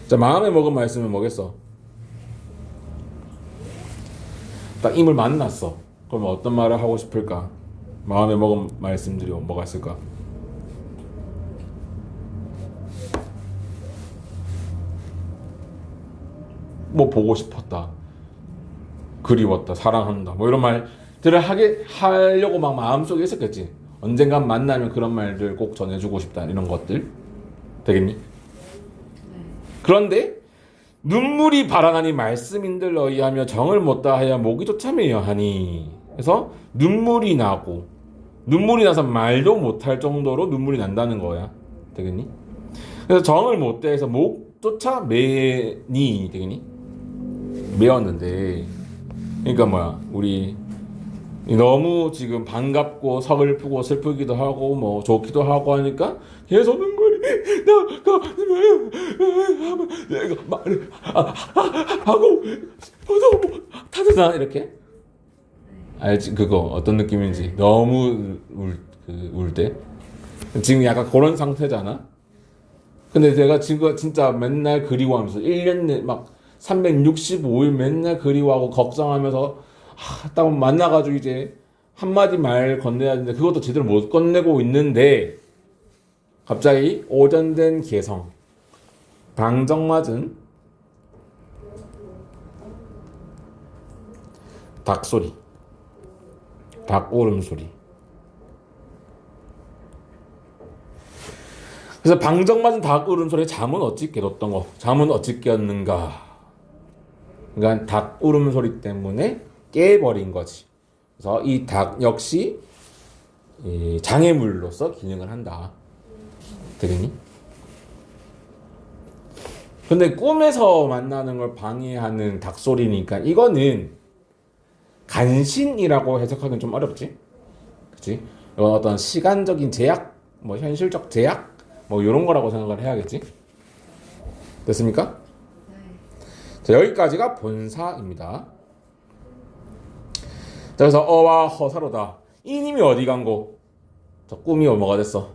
Speaker 1: 자, 마음에 먹은 말씀은 뭐겠어? 딱 임을 만났어. 그러면 어떤 말을 하고 싶을까? 마음에 먹은 말씀들이 뭐가 있을까? 뭐 보고 싶었다, 그리웠다, 사랑한다, 뭐 이런 말들을 하려고 막 마음속에 있었겠지. 언젠간 만나면 그런 말들 꼭 전해주고 싶다, 이런 것들. 되겠니?
Speaker 2: 네.
Speaker 1: 그런데 눈물이 발안하니 말씀인들 너희하며 정을 못 다하여 목이 쫓아매여 하니. 그래서 눈물이 나고 눈물이 나서 말도 못할 정도로 눈물이 난다는 거야. 되겠니? 그래서 정을 못 다해서 목 쫓아매니. 되겠니? 매었는데, 그러니까 뭐야, 우리 너무 지금 반갑고 서글프고 슬프기도 하고 뭐 좋기도 하고 하니까 계속 눈물이 내가 말을 하고 싶어서 못하잖아. 이렇게 알지? 그거 어떤 느낌인지. 너무 울 때 지금 약간 그런 상태잖아. 근데 내가 지금 진짜 맨날 그리워하면서 1년 내 막 365일 맨날 그리워하고 걱정하면서 딱 만나가지고 이제 한마디 말 건네야 되는데 그것도 제대로 못 건네고 있는데 갑자기 오전된 개성, 방정맞은 닭소리, 닭 울음소리. 그래서 방정맞은 닭 울음소리에 잠은 어찌 깨웠던 거. 잠은 어찌 깨었는가. 그러니까 닭 울음소리 때문에 깨버린 거지. 그래서 이 닭 역시 이 장애물로서 기능을 한다. 되겠니? 근데 꿈에서 만나는 걸 방해하는 닭소리니까 이거는 간신이라고 해석하기는 좀 어렵지. 그치? 이건 어떤 시간적인 제약, 뭐 현실적 제약, 뭐 이런 거라고 생각을 해야겠지. 됐습니까?
Speaker 2: 네.
Speaker 1: 자, 여기까지가 본사입니다. 자, 그래서 어와 허사로다. 이님이 어디 간고? 저 꿈이 뭐가 됐어?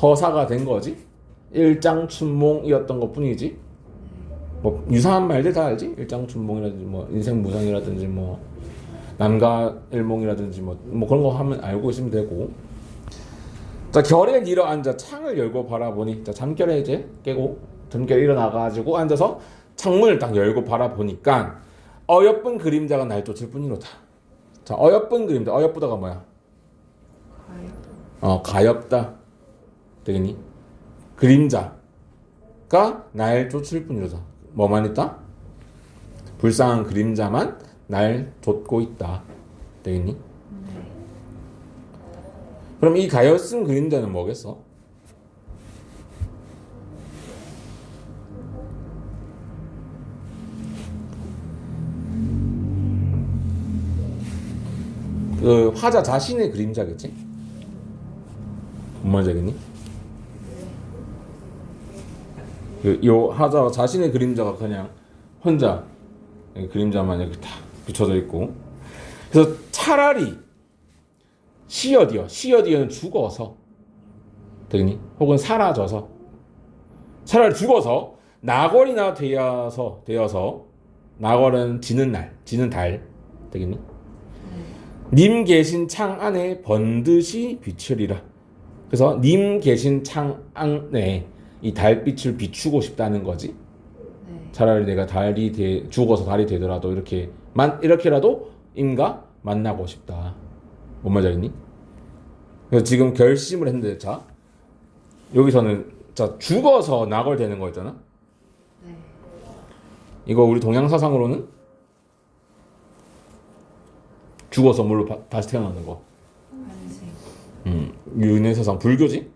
Speaker 1: 허사가 된 거지. 일장춘몽이었던 것 뿐이지. 뭐 유사한 말들 다 알지? 일장춘몽이라든지 뭐 인생무상이라든지 뭐 남가일몽이라든지 뭐 그런 거 하면 알고 있으면 되고. 자, 결에 일어앉아 창을 열고 바라보니, 자, 잠결에 이제 깨고 잠결에 일어나가지고 앉아서 창문을 딱 열고 바라보니까 어여쁜 그림자가 날 쫓을 뿐이로다. 자, 어여쁜 그림자, 어여쁘다가 뭐야? 가엾다. 되겠니? 그림자가 날 쫓을 뿐이로다. 뭐만 있다? 불쌍한 그림자만 날 쫓고 있다. 되겠니?
Speaker 2: 네.
Speaker 1: 그럼 이 가엾은 그림자는 뭐겠어? 그 화자 자신의 그림자겠지? 뭔 말인지 알겠니? 요 화자 자신의 그림자가 그냥 혼자 그림자만 이렇게 딱 붙여져 있고, 그래서 차라리 시어디어는 죽어서 되니 혹은 사라져서, 차라리 죽어서 나궐이나 되어서 나궐은 지는 달 되겠니? 님 계신 창 안에 번듯이 비추리라. 그래서 님 계신 창 안에 이 달빛을 비추고 싶다는 거지.
Speaker 2: 네.
Speaker 1: 차라리 내가 죽어서 달이 되더라도 이렇게라도 임과 만나고 싶다. 뭔 말인지 알겠니? 그래서 지금 결심을 했는데, 자, 여기서는 자 죽어서 낙월되는 거였잖아.
Speaker 2: 네.
Speaker 1: 이거 우리 동양 사상으로는 죽어서 물로 다시 태어나는 거.
Speaker 2: 환생.
Speaker 1: 윤회 사상 불교지.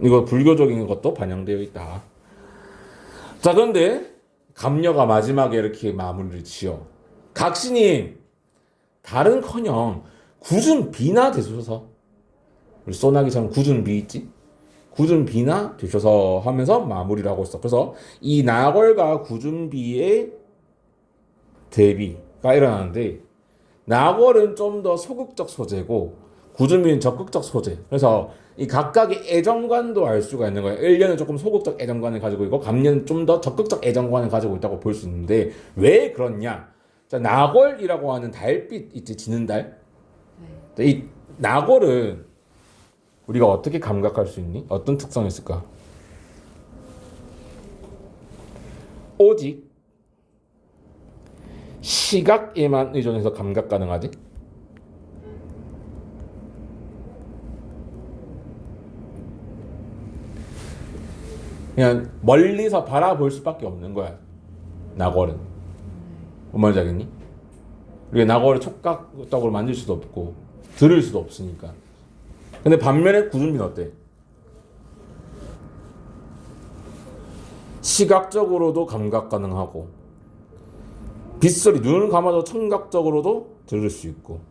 Speaker 1: 이거 불교적인 것도 반영되어 있다. 자, 그런데 감녀가 마지막에 이렇게 마무리를 지어. 각신님, 다른커녕 굳은 비나 되소서. 우리 소나기처럼 굳은 비 있지? 굳은 비나 되셔서 하면서 마무리를 하고 있어. 그래서 이 나궐과 굳은 비의 대비가 일어나는데, 나궐은 좀 더 소극적 소재고 굳은 비는 적극적 소재. 그래서 이 각각의 애정관도 알 수가 있는 거예요. 일련은 조금 소극적 애정관을 가지고 있고 감년은 좀 더 적극적 애정관을 가지고 있다고 볼 수 있는데, 왜 그렇냐? 자, 나궐이라고 하는 달빛 있지, 지는 달.
Speaker 2: 네.
Speaker 1: 이 나궐은 우리가 어떻게 감각할 수 있니? 어떤 특성이 있을까? 오직 시각에만 의존해서 감각 가능하지? 그냥 멀리서 바라볼 수밖에 없는 거야, 나궐은. 뭔 말인지 알겠니? 우리가 나궐을 촉각적으로 만질 수도 없고 들을 수도 없으니까. 근데 반면에 굳은비는 어때? 시각적으로도 감각 가능하고 빗소리 눈을 감아도 청각적으로도 들을 수 있고,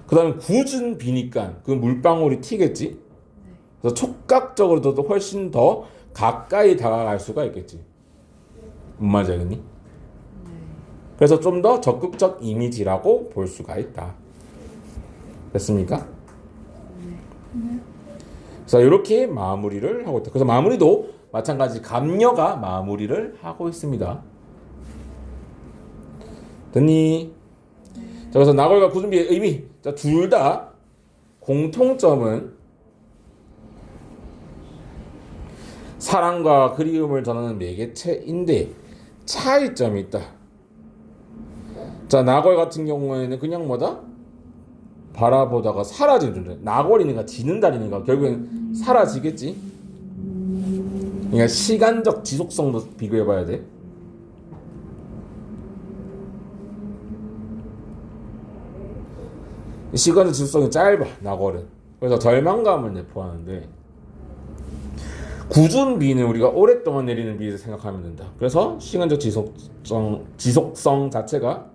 Speaker 1: 그 다음에 굳은 비니까 그 물방울이 튀겠지. 그래서 촉각적으로도 훨씬 더 가까이 다가갈 수가 있겠지. 뭔 말인지 알겠니? 그래서 좀 더 적극적 이미지라고 볼 수가 있다. 됐습니까? 그래서 이렇게 마무리를 하고 있다. 그래서 마무리도 마찬가지 감녀가 마무리를 하고 있습니다. 됐니? 자, 그래서 나궐과 굳은비의 의미, 자, 둘 다 공통점은 사랑과 그리움을 전하는 매개체인데 차이점이 있다. 자, 나궐 같은 경우에는 그냥 뭐다? 바라보다가 사라지는 존재. 나버리니까 지는다리니까 결국엔 사라지겠지. 그러니까 시간적 지속성도 비교해봐야 돼. 시간적 지속성이 짧아, 낙월은. 그래서 절망감을 내포하는데 굳은 비는 우리가 오랫동안 내리는 비를 생각하면 된다. 그래서 시간적 지속성 자체가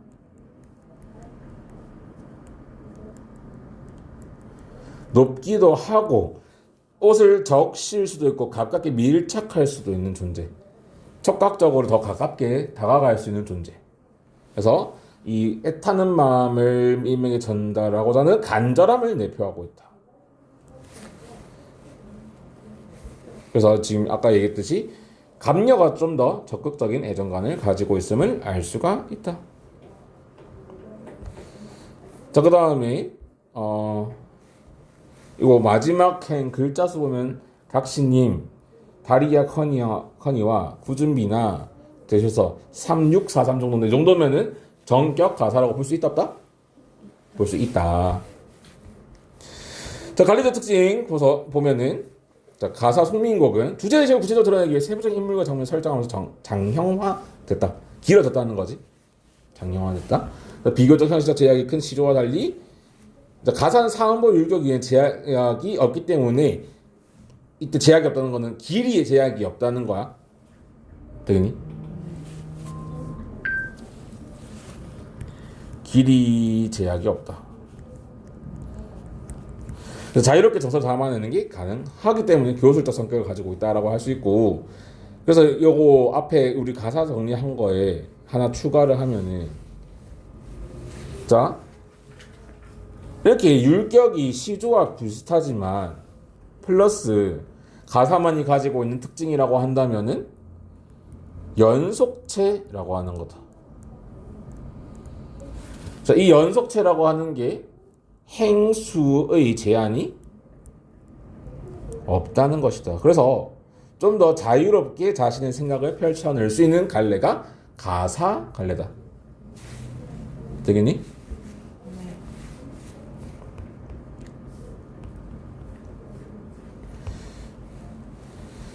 Speaker 1: 높기도 하고 옷을 적실 수도 있고 가깝게 밀착할 수도 있는 존재. 촉각적으로 더 가깝게 다가갈 수 있는 존재. 그래서 이 애타는 마음을 인명에 전달하고자 하는 간절함을 내표하고 있다. 그래서 지금 아까 얘기했듯이 감녀가 좀 더 적극적인 애정관을 가지고 있음을 알 수가 있다. 자, 그 다음에 이거 마지막 행 글자 수 보면 각시님, 다리야 커니와 구준비나 되셔서 3643 정도인데 이 정도면은 정격 가사라고 볼 수 있다 없다? 볼 수 있다. 자, 갈리드 특징 보면은 자, 가사 송민곡은 주제 의식을 구체적으로 드러내기 위해 세부적인 인물과 장면을 설정하면서 장형화됐다. 길어졌다는 거지. 장형화됐다. 비교적 현실적 제약이 큰 시조와 달리 가사는 상음보 율격위엔 제약이 없기 때문에 이때 제약이 없다는 거는 길이의 제약이 없다는 거야. 되겠니? 길이 제약이 없다. 그래서 자유롭게 정서를 담아내는 게 가능하기 때문에 교술적 성격을 가지고 있다라고 할 수 있고, 그래서 요거 앞에 우리 가사 정리한 거에 하나 추가를 하면은 자 이렇게 율격이 시조와 비슷하지만 플러스 가사만이 가지고 있는 특징이라고 한다면은 연속체라고 하는 거다. 자, 이 연속체라고 하는 게 행수의 제한이 없다는 것이다. 그래서 좀 더 자유롭게 자신의 생각을 펼쳐낼 수 있는 갈래가 가사 갈래다. 되겠니?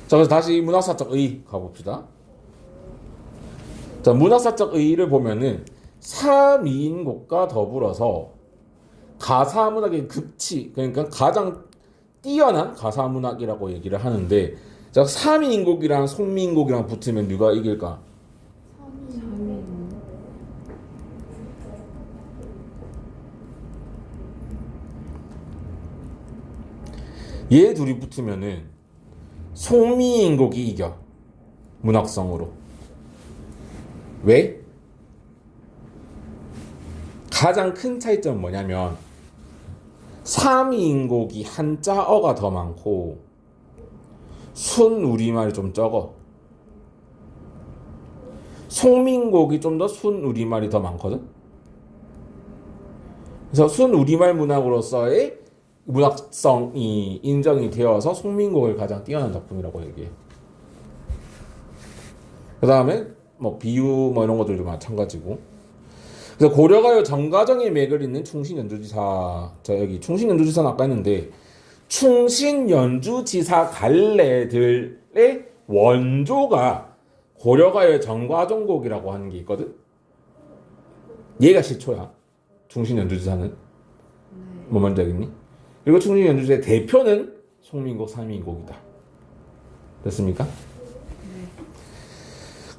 Speaker 1: 자, 그래서 다시 문학사적 의 가봅시다. 자, 문학사적 의를 보면은 삼인곡과 더불어서 가사문학의 극치, 그러니까 가장 뛰어난 가사문학이라고 얘기를 하는데, 자, 삼인곡이랑 송민곡이랑 붙으면 누가 이길까?
Speaker 2: 3인.
Speaker 1: 얘 둘이 붙으면은 송민곡이 이겨. 문학성으로. 왜? 가장 큰 차이점은 뭐냐면 삼인곡이 한자어가 더 많고 순 우리말이 좀 적어. 송민곡이 좀 더 순 우리말이 더 많거든. 그래서 순 우리말 문학으로서의 문학성이 인정이 되어서 송민곡을 가장 뛰어난 작품이라고 얘기해. 그 다음에 뭐 비유 뭐 이런 것들도 마찬가지고. 그래서 고려가요 정가정의 맥을 잇는 충신연주지사. 자, 여기 충신연주지사는 아까 했는데 충신연주지사 갈래들의 원조가 고려가요 정과정곡이라고 하는 게 있거든. 얘가 시초야. 충신연주지사는. 뭐 먼저 알겠니? 그리고 충신연주지사의 대표는 송민곡, 삼인곡이다. 됐습니까?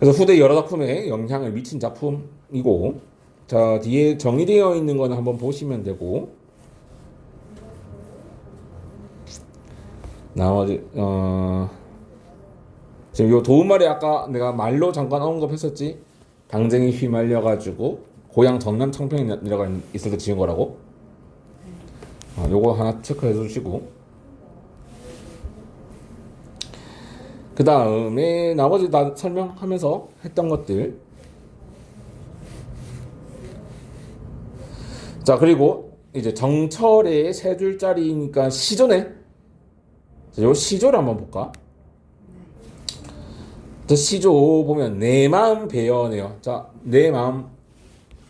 Speaker 1: 그래서 후대 여러 작품에 영향을 미친 작품이고, 자, 뒤에 정의되어 있는 거는 한번 보시면 되고, 나머지 지금 요 도움말이 아까 내가 말로 잠깐 언급했었지. 당쟁이 휘말려가지고 고향 전남 청평에 내려가 있을 때 지은 거라고. 요거 하나 체크해 주시고, 그 다음에 나머지 나 설명하면서 했던 것들. 자, 그리고 이제 정철의 세 줄짜리니까 시조네. 자, 요 시조를 한번 볼까? 자, 시조 보면 내 마음 배어네요. 자, 내 마음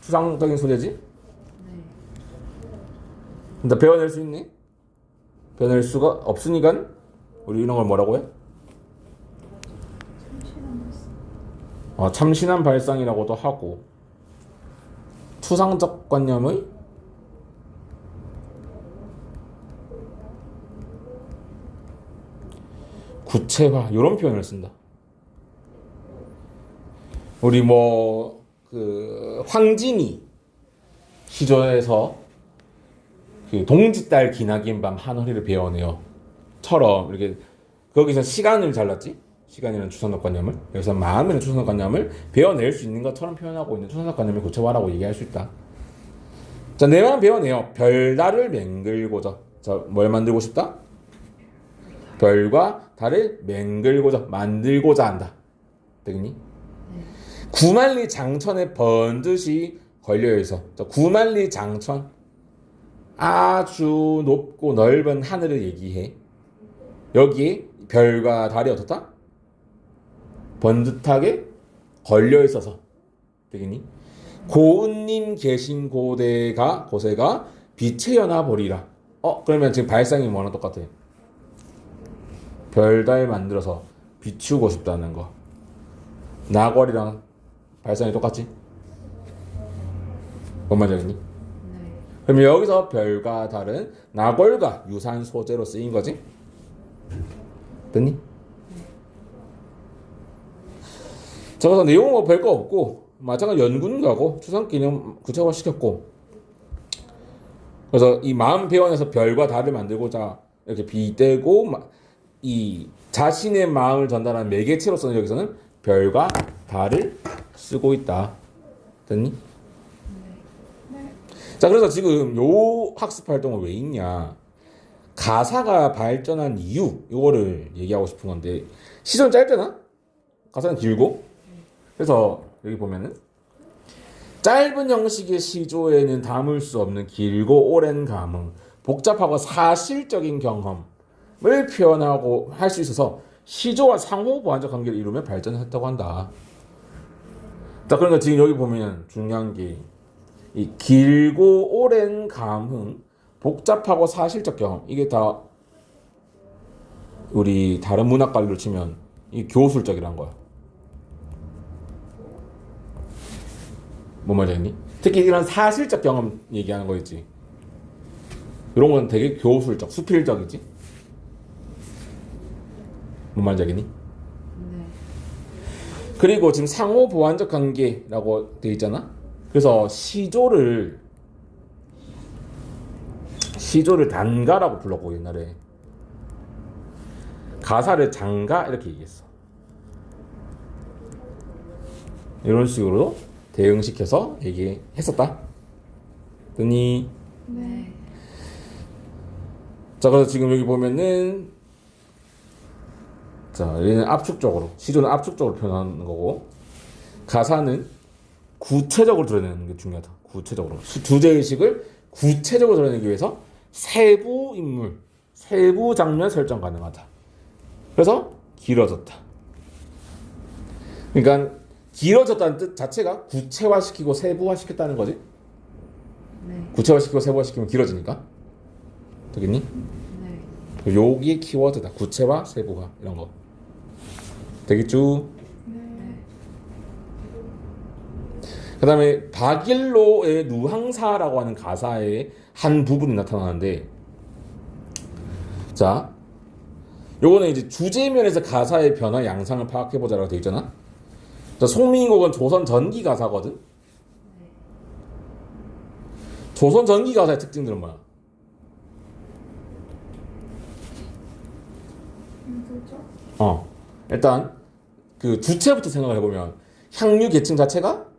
Speaker 1: 추상적인 소재지? 일단 배워낼 수 있니? 배워낼 수가 없으니까 우리 이런 걸 뭐라고 해? 참신한 발상이라고도 하고 추상적 관념의 구체화 이런 표현을 쓴다. 우리 황진이 시조에서 그 동짓달 기나긴 밤 한허리를 배워내요. 처럼 이렇게 거기서 시간을 잘랐지. 시간이라는 추상적 관념을 여기서 마음이라는 추상적 관념을 배워낼 수 있는 것처럼 표현하고 있는 추상적 관념을 구체화라고 얘기할 수 있다. 자, 내 마음 배워내요. 별달을 맹글고자. 자, 뭘 만들고 싶다? 별과 달을 맹글고자 만들고자 한다. 되겠니? 구만리 장천에 번듯이 걸려있어. 자, 구만리 장천 아주 높고 넓은 하늘을 얘기해. 여기에 별과 달이 어떻다? 번듯하게 걸려있어서. 되겠니? 고은님 계신 곳에가 빛의 연화 보리라. 그러면 지금 발상이 뭐랑 똑같아? 별달 만들어서 비추고 싶다는 거. 나궐이랑 발상이 똑같지? 뭔 말인지 알겠니? 그럼 여기서 별과 달은 나궐과 유사한 소재로 쓰인 거지? 됐니? 자, 그래서 내용은 뭐 별거 없고 마찬가지 연군 가고 추상 개념 구체화 시켰고, 그래서 이 마음 배원에서 별과 달을 만들고자 이렇게 빗대고 이 자신의 마음을 전달하는 매개체로서는 여기서는 별과 달을 쓰고 있다. 됐니? 자, 그래서 지금 요 학습 활동은 왜 있냐? 가사가 발전한 이유 이거를 얘기하고 싶은 건데, 시전 짧잖아? 가사는 길고. 그래서 여기 보면은 짧은 형식의 시조에는 담을 수 없는 길고 오랜 감흥, 복잡하고 사실적인 경험을 표현하고 할 수 있어서 시조와 상호 보완적 관계를 이루며 발전했다고 한다. 자, 그러니까 지금 여기 보면 중요한 게 이 길고 오랜 감흥, 복잡하고 사실적 경험, 이게 다 우리 다른 문학 관리로 치면 이 교술적이란 거야. 뭔 말인지 알겠니? 특히 이런 사실적 경험 얘기하는 거 있지. 이런 건 되게 교술적, 수필적이지. 뭔 말인지 알겠니?
Speaker 2: 네.
Speaker 1: 그리고 지금 상호 보완적 관계라고 돼 있잖아. 그래서 시조를 단가라고 불렀고, 옛날에 가사를 장가 이렇게 얘기했어. 이런 식으로 대응시켜서 얘기했었다. 됐니?
Speaker 2: 네.
Speaker 1: 자, 그래서 지금 여기 보면은, 자, 얘는 압축적으로, 시조는 압축적으로 표현하는 거고, 가사는 구체적으로 드러내는 게 중요하다. 구체적으로. 주제의식을 구체적으로 드러내기 위해서 세부 인물, 세부 장면 설정 가능하다. 그래서 길어졌다. 그러니까 길어졌다는 뜻 자체가 구체화시키고 세부화시켰다는 거지.
Speaker 2: 네.
Speaker 1: 구체화시키고 세부화시키면 길어지니까. 되겠니?
Speaker 2: 네.
Speaker 1: 여기에 키워드다. 구체화, 세부화 이런 거. 되겠죠?
Speaker 2: 네.
Speaker 1: 그 다음에 박일로의 누항사라고 하는 가사의 한 부분이 나타나는데, 자, 요거는 이제 주제면에서 가사의 변화 양상을 파악해보자라고 되어 있잖아. 자, 송민곡은 조선 전기 가사거든. 조선 전기 가사의 특징들은 뭐야? 일단 그 주체부터 생각을 해보면 향유 계층 자체가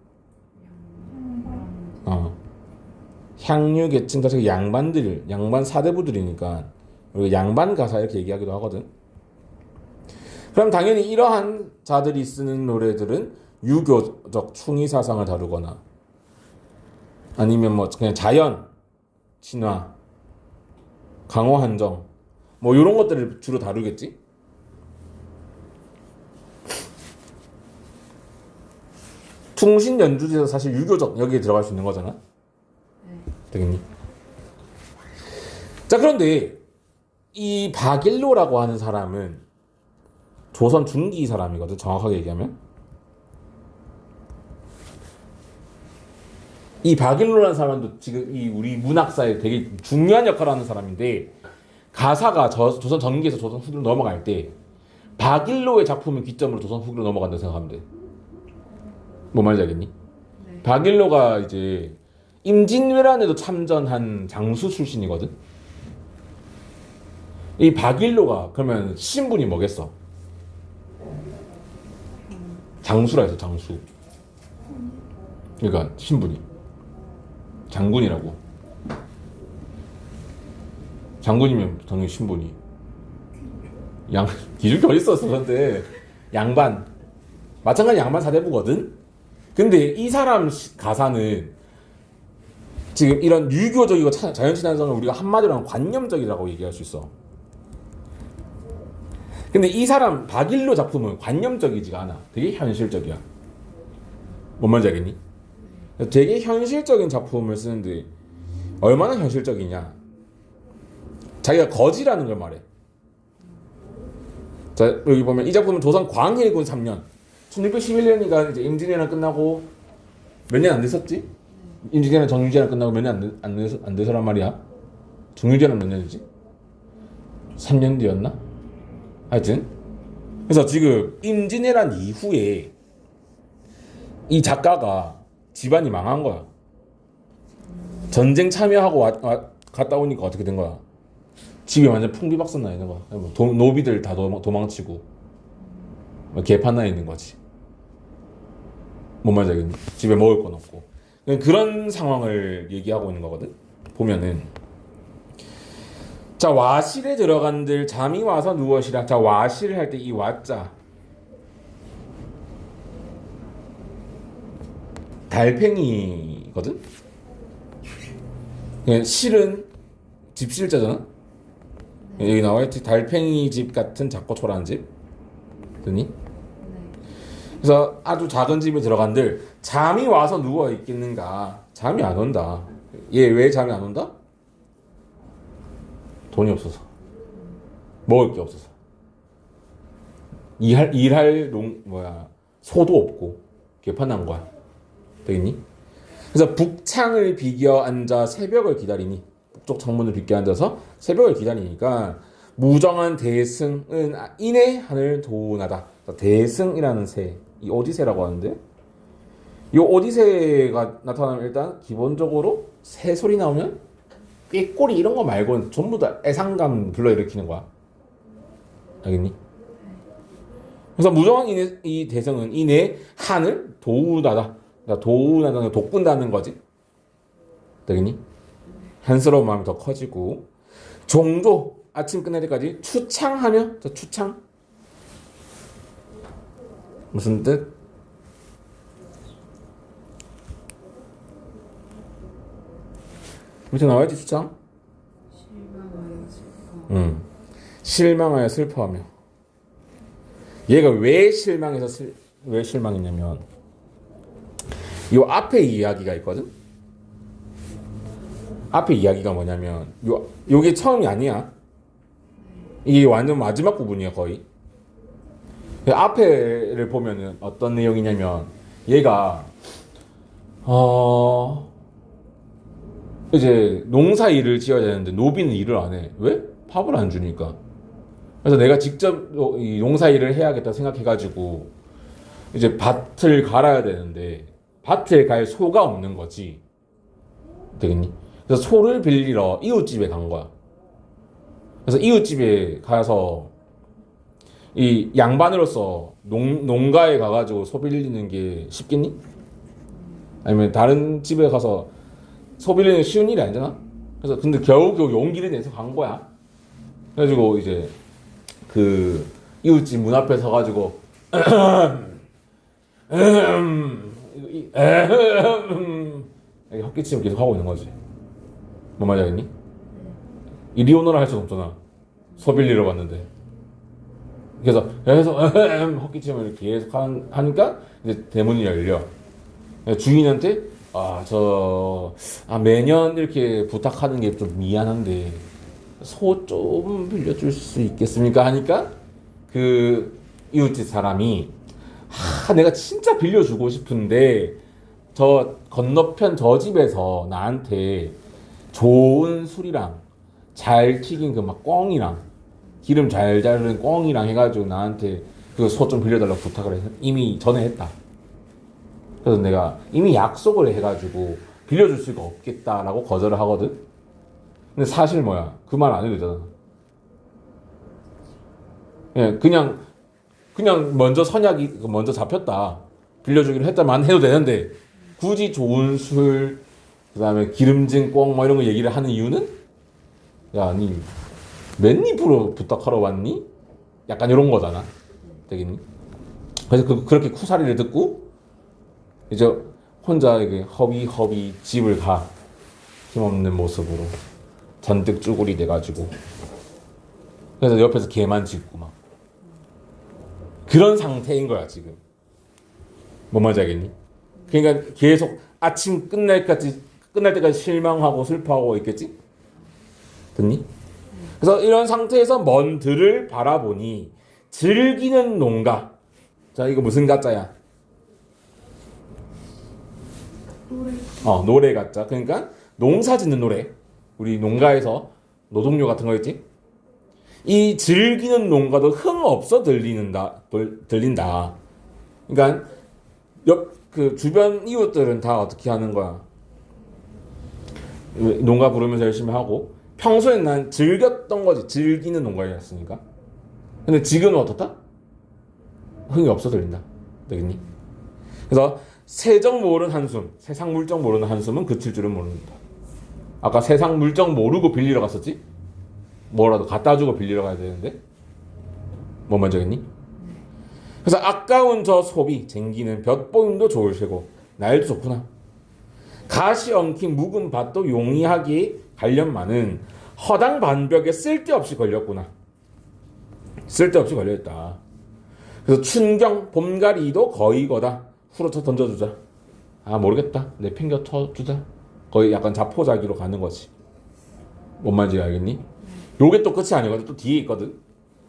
Speaker 1: 향유 계층 자체가 양반 사대부들이니까 양반 가사 이렇게 얘기하기도 하거든. 그럼 당연히 이러한 자들이 쓰는 노래들은 유교적 충의 사상을 다루거나 아니면 뭐 그냥 자연, 친화, 강호 한정 뭐 이런 것들을 주로 다루겠지. 충신 연주에서 사실 유교적 여기에 들어갈 수 있는 거잖아.
Speaker 2: 네.
Speaker 1: 되겠니? 자, 그런데 이 박일로라고 하는 사람은 조선 중기 사람이거든, 정확하게 얘기하면. 이 박일로라는 사람도 지금 이 우리 문학사에 되게 중요한 역할을 하는 사람인데, 가사가 조선 전기에서 조선 후기로 넘어갈 때 박일로의 작품을 기점으로 조선 후기로 넘어간다고 생각하면 돼. 뭐 말인지 알겠니?
Speaker 2: 네.
Speaker 1: 박일로가 이제 임진왜란에도 참전한 장수 출신이거든. 이 박일로가 그러면 신분이 뭐겠어? 장수라 해서 장수. 그러니까 신분이 장군이라고. 장군이면 당연히 신분이 기준이 어디 있었어. 근데 양반 마찬가지 양반 사대부거든. 근데 이 사람 가사는 지금 이런 유교적이고 자연친화성을 우리가 한마디로 하면 관념적이라고 얘기할 수 있어. 근데 이 사람 박일로 작품은 관념적이지가 않아. 되게 현실적이야. 뭔 말인지 알겠니? 되게 현실적인 작품을 쓰는데 얼마나 현실적이냐. 자기가 거지라는 걸 말해. 자, 여기 보면 이 작품은 조선 광해군 3년 1611년이니까 이제 임진왜란 끝나고 몇 년 안 됐었지? 임진왜란 정유재란 끝나고 몇 년 안 돼서란 말이야. 정유재는 몇 년이지? 3년 뒤였나? 하여튼 그래서 지금 임진왜란 이후에 이 작가가 집안이 망한 거야. 전쟁 참여하고 갔다 오니까 어떻게 된 거야? 집이 완전 풍비박산 나 있는 거야. 노비들 다 도망치고 개판 나 있는 거지. 뭔 말인지 알겠니? 집에 먹을 건 없고. 그런 상황을 얘기하고 있는 거거든. 보면은 자, 와실에 들어간들 잠이 와서 누워시라. 자, 와실을 할 때 이 와자 달팽이거든. 실은 집실자잖아. 여기 나와있지. 달팽이 집 같은 작고 초라한 집. 되니?
Speaker 2: 네.
Speaker 1: 그래서 아주 작은 집에 들어간들 잠이 와서 누워 있겠는가. 잠이 안 온다. 얘 왜 잠이 안 온다? 돈이 없어서. 먹을 게 없어서. 일할 소도 없고 개판난 거야. 되겠니? 그래서 북창을 비겨 앉아 새벽을 기다리니. 북쪽 창문을 비껴 앉아서 새벽을 기다리니까 무정한 대승은 인의 하늘 도운하다. 대승이라는 새, 이 오디세라고 하는데, 이 오디세가 나타나면 일단 기본적으로 새 소리 나오면 꾀꼬리 이런 거 말고는 전부 다 애상감 불러일으키는 거야. 알겠니? 그래서 무정한 이 대승은 인의 하늘 도운하다. 도운하다는 돋군다는 거지. 되겠니? 한스러운 마음이 더 커지고, 종도 아침 끝날 때까지 추창하며. 자, 추창 무슨 뜻? 밑에 나와야지. 추창.
Speaker 2: 실망하여 슬퍼.
Speaker 1: 실망하여 슬퍼하며. 얘가 왜 실망해서 왜 실망했냐면 이 앞에 이야기가 있거든. 앞에 이야기가 뭐냐면 요게 처음이 아니야. 이게 완전 마지막 부분이야 거의. 앞에를 보면은 어떤 내용이냐면 얘가 이제 농사 일을 지어야 되는데 노비는 일을 안 해. 왜? 밥을 안 주니까. 그래서 내가 직접 이 농사 일을 해야겠다 생각해가지고 이제 밭을 갈아야 되는데 밭에 갈 소가 없는 거지. 되겠니? 그래서 소를 빌리러 이웃집에 간 거야. 그래서 이웃집에 가서 이 양반으로서 농가에 가가지고 소 빌리는 게 쉽겠니? 아니면 다른 집에 가서 소 빌리는 쉬운 일이 아니잖아. 그래서 근데 겨우겨우 용기를 내서 간 거야. 그래가지고 이제 그 이웃집 문 앞에 서가지고 헛기침 계속 하고 있는 거지. 뭔 말인지 알겠니? 이리 오너라 할 수는 없잖아. 소 빌리러 갔는데. 그래서 헛기침을 계속 하니까 이제 대문이 열려. 주인한테 매년 이렇게 부탁하는 게 좀 미안한데 소 좀 빌려줄 수 있겠습니까? 하니까 그 이웃집 사람이 내가 진짜 빌려주고 싶은데 저 건너편 저 집에서 나한테 좋은 술이랑 잘 튀긴 그 막 꿩이랑 기름 잘 자르는 꿩이랑 해가지고 나한테 그 소 좀 빌려달라고 부탁을 이미 전에 했다. 그래서 내가 이미 약속을 해가지고 빌려줄 수가 없겠다라고 거절을 하거든. 근데 사실 뭐야? 그 말 안 해도 되잖아. 예, 그냥 먼저 잡혔다. 빌려주기로 했다만 해도 되는데 굳이 좋은 술 그다음에 기름진 꽁 뭐 이런 거 얘기를 하는 이유는 야, 니 맨입으로 부탁하러 왔니? 약간 이런 거잖아. 되겠니? 그래서 그렇게 쿠사리를 듣고 이제 혼자 이게 허비허비 집을 가. 힘없는 모습으로 잔뜩 쭈구리 돼가지고 그래서 옆에서 개만 짖고 막 그런 상태인 거야 지금. 뭔 말인지 알겠니? 그러니까 계속 아침 끝날 때까지 실망하고 슬퍼하고 있겠지? 듣니? 그래서 이런 상태에서 먼 들을 바라보니 즐기는 농가. 자, 이거 무슨 가짜야? 노래 가짜. 그러니까 농사 짓는 노래. 우리 농가에서 노동요 같은 거 있지? 이 즐기는 농가도 흥 없어 들린다. 그러니까 그 주변 이웃들은 다 어떻게 하는 거야? 농가 부르면서 열심히 하고 평소엔 난 즐겼던 거지. 즐기는 농가였으니까. 근데 지금은 어떻다? 흥이 없어 들린다. 되겠니? 그래서 세정 모르는 한숨, 세상 물정 모르는 한숨은 그칠 줄은 모른다. 아까 세상 물정 모르고 빌리러 갔었지? 뭐라도 갖다 주고 빌리러 가야 되는데 뭔 말인지 알겠니? 그래서 아까운 저 소비 쟁기는 볕보임도 좋으시고 날도 좋구나. 가시 엉킨 묵은 밭도 용이하게 관련 많은 허당 반벽에 쓸데없이 걸렸구나. 쓸데없이 걸려있다. 그래서 춘경 봄가리도 거의 거다. 후려쳐 던져주자. 모르겠다. 내팽겨 쳐주자. 거의 약간 자포자기로 가는 거지. 뭔 말인지 알겠니? 요게 또 끝이 아니거든. 또 뒤에 있거든.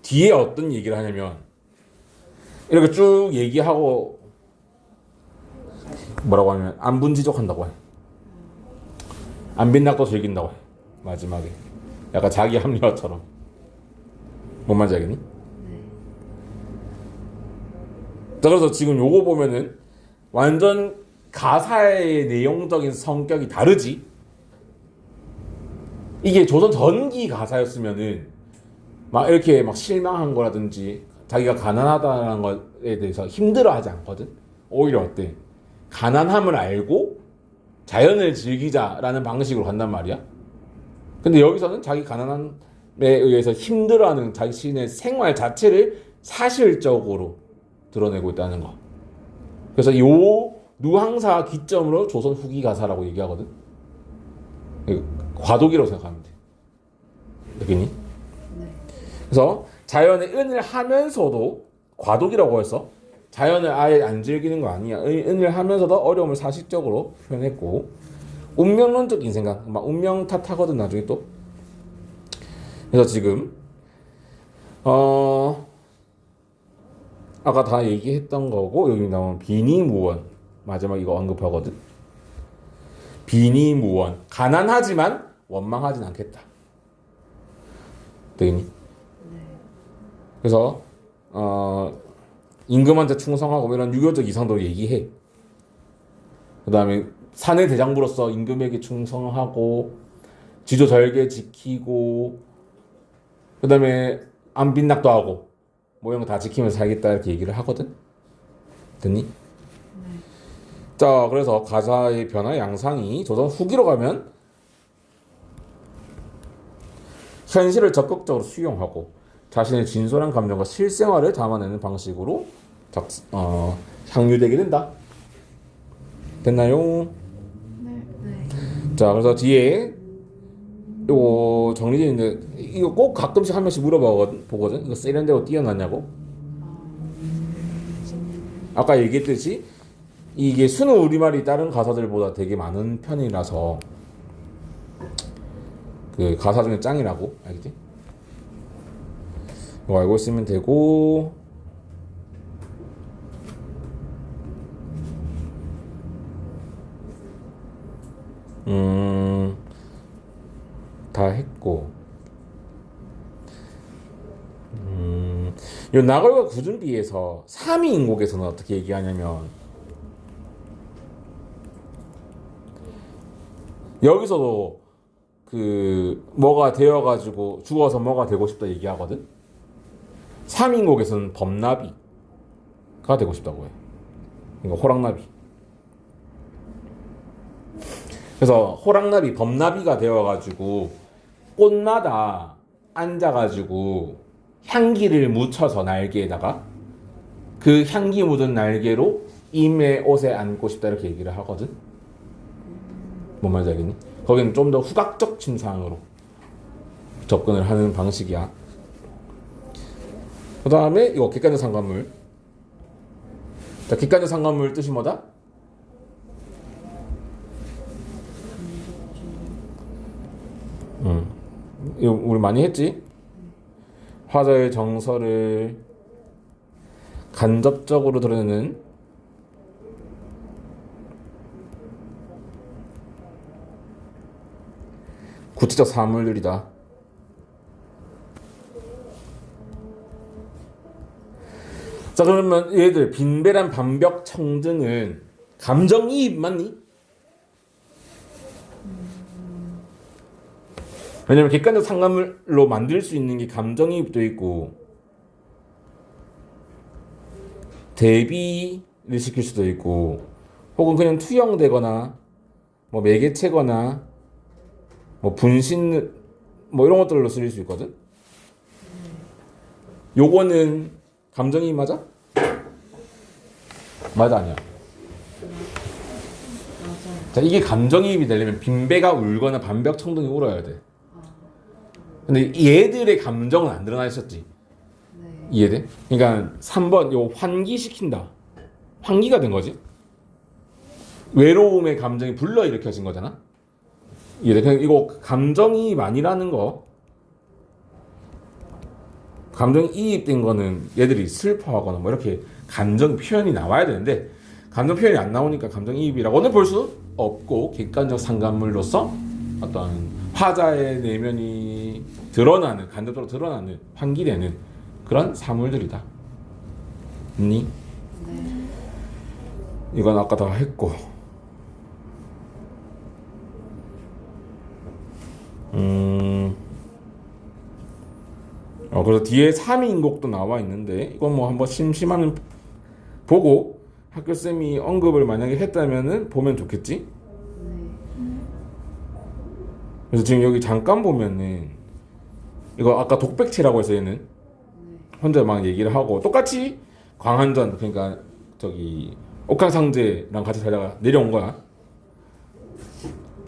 Speaker 1: 뒤에 어떤 얘기를 하냐면 이렇게 쭉 얘기하고 뭐라고 하냐면 안분지족한다고 해. 안빈낙도 즐긴다고 해. 마지막에 약간 자기 합리화처럼. 뭔 말인지 알겠니? 자, 그래서 지금 요거 보면은 완전 가사의 내용적인 성격이 다르지. 이게 조선 전기 가사였으면은 막 이렇게 막 실망한 거라든지 자기가 가난하다는 것에 대해서 힘들어하지 않거든. 오히려 어때? 가난함을 알고 자연을 즐기자라는 방식으로 간단 말이야. 근데 여기서는 자기 가난함에 의해서 힘들어하는 자신의 생활 자체를 사실적으로 드러내고 있다는 거. 그래서 요 누항사 기점으로 조선 후기 가사라고 얘기하거든. 과도기라고 생각하면 돼. 되겠니?
Speaker 2: 네.
Speaker 1: 그래서 자연의 은을 하면서도 과도기라고 해서 자연을 아예 안 즐기는 거 아니야. 은을 하면서도 어려움을 사실적으로 표현했고 운명론적인 생각, 막 운명 탓하거든 나중에 또. 그래서 지금 아까 다 얘기했던 거고 여기 나온 비니무원 마지막 이거 언급하거든. 비니무원 가난하지만 원망하진 않겠다. 되겠니?
Speaker 2: 네.
Speaker 1: 그래서 임금한테 충성하고 이런 유교적 이상도 얘기해. 그 다음에 사내 대장부로서 임금에게 충성하고 지조절개 지키고 그 다음에 안빈낙도 하고 뭐 이런 거 다 지키면서 살겠다 이렇게 얘기를 하거든. 됐니?
Speaker 2: 네.
Speaker 1: 자, 그래서 가사의 변화 양상이 조선 후기로 가면 현실을 적극적으로 수용하고 자신의 진솔한 감정과 실생활을 담아내는 방식으로 향유되게 된다. 됐나요?
Speaker 2: 네. 네.
Speaker 1: 자, 그래서 뒤에 이거 정리되어 있는데 이거 꼭 가끔씩 한 명씩 물어보거든. 이거 세련되고 뛰어났냐고. 아까 얘기했듯이 이게 순우 우리말이 다른 가사들보다 되게 많은 편이라서 그 가사 중에 짱이라고. 알겠지? 이거 알고 있으면 되고. 다 했고. 이 나걸과 구준비에서 3위 인곡에서는 어떻게 얘기하냐면 여기서도 그 뭐가 되어가지고 죽어서 뭐가 되고 싶다 얘기하거든. 3위 인곡에서는 범나비가 되고 싶다고 해. 그러니까 호랑나비. 그래서 호랑나비, 범나비가 되어가지고 꽃마다 앉아가지고 향기를 묻혀서 날개에다가 그 향기 묻은 날개로 임의 옷에 앉고 싶다 이렇게 얘기를 하거든. 뭔 말인지 알겠니? 거기는 좀 더 후각적 침상으로 접근을 하는 방식이야. 그 다음에 이거 객관적 상관물. 자, 객관적 상관물 뜻이 뭐다? 이거 우리 많이 했지? 화자의 정서를 간접적으로 드러내는 구체적 사물들이다. 자, 그러면 얘들 빈배란 반벽 청등은 감정이입 맞니? 왜냐면 객관적 상관물로 만들 수 있는 게 감정이입도 있고 대비를 시킬 수도 있고 혹은 그냥 투영되거나 뭐 매개체거나 뭐 분신 뭐 이런 것들로 쓰일 수 있거든. 요거는 감정이입 맞아? 맞아 아니야?
Speaker 2: 맞아요.
Speaker 1: 자, 이게 감정이입이 되려면 빈배가 울거나 반벽 청동이 울어야 돼. 근데 얘들의 감정은 안 드러나 있었지.
Speaker 2: 네.
Speaker 1: 이해돼? 그러니까 3번 요 환기시킨다. 환기가 된 거지. 외로움의 감정이 불러일으켜진 거잖아. 이해돼? 그냥 이거 감정이입 아니라는 거. 감정이입된 거는 얘들이 슬퍼하거나 뭐 이렇게 감정 표현이 나와야 되는데 감정 표현이 안 나오니까 감정이입이라고는 볼 수 없고 객관적 상관물로서 어떤 화자의 내면이 드러나는 간접적으로 드러나는 환기되는 그런 사물들이다. 니?
Speaker 2: 네.
Speaker 1: 이건 아까 다 했고. 그래서 뒤에 3인곡도 나와 있는데 이건 뭐 한번 심심하면 보고 학교 쌤이 언급을 만약에 했다면은 보면 좋겠지.
Speaker 2: 네.
Speaker 1: 그래서 지금 여기 잠깐 보면은 이거 아까 독백체라고 해서 얘는 혼자 막 얘기를 하고 똑같이 광한전 그러니까 저기 옥황상제랑 같이 살다가 내려온 거야.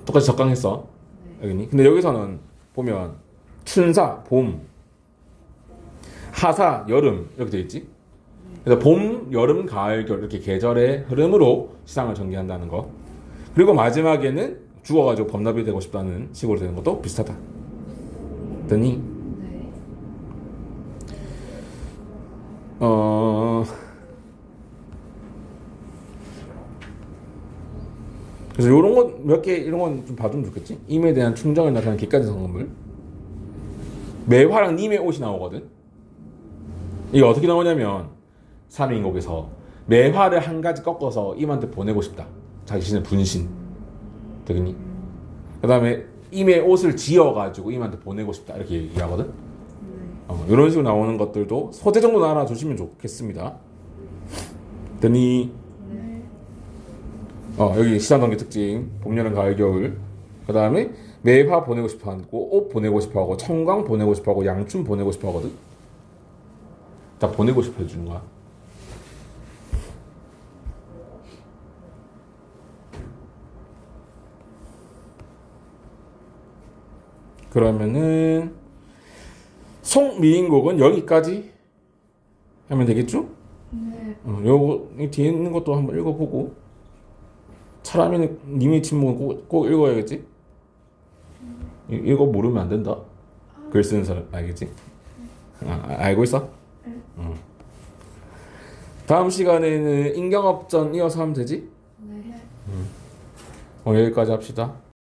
Speaker 1: 똑같이 적강했어. 여기니. 근데 여기서는 보면 춘사 봄, 하사 여름 이렇게 돼 있지. 그래서 봄, 여름, 가을, 겨울 이렇게 계절의 흐름으로 시상을 전개한다는 거. 그리고 마지막에는 죽어가지고 범납이 되고 싶다는 식으로 되는 것도 비슷하다. 더니
Speaker 2: 네.
Speaker 1: 그래서 요런 거 몇 개 이런 건 좀 봐주면 좋겠지. 임에 대한 충정을 나타내는 객관적 상관물. 매화랑 님의 옷이 나오거든. 이게 어떻게 나오냐면 3인곡에서 매화를 한 가지 꺾어서 임한테 보내고 싶다. 자기 신의 분신. 되겠니? 그 다음에 임의 옷을 지어가지고 임한테 보내고 싶다. 이렇게 얘기하거든. 이런 식으로 나오는 것들도 소재 정도 알아두시면 좋겠습니다. 되니?
Speaker 2: 네.
Speaker 1: 여기 시상관계 특징. 봄, 여름, 가을, 겨울. 그 다음에 매화 보내고 싶어 하고 옷 보내고 싶어 하고 청광 보내고 싶어 하고 양춘 보내고 싶어 하거든. 다 보내고 싶어 해주는 거야. 그러면은 송미인곡은 여기까지 하면 되겠죠?
Speaker 2: 네.
Speaker 1: 요거 이 뒤에 있는 것도 한번 읽어보고 차라면 님의 침묵은 꼭 읽어야겠지? 이거 모르면 안 된다. 글 쓰는 사람 알겠지? 알고 있어? 응. 다음 시간에는 인경업전 이어서 하면 되지?
Speaker 2: 네.
Speaker 1: 여기까지 합시다.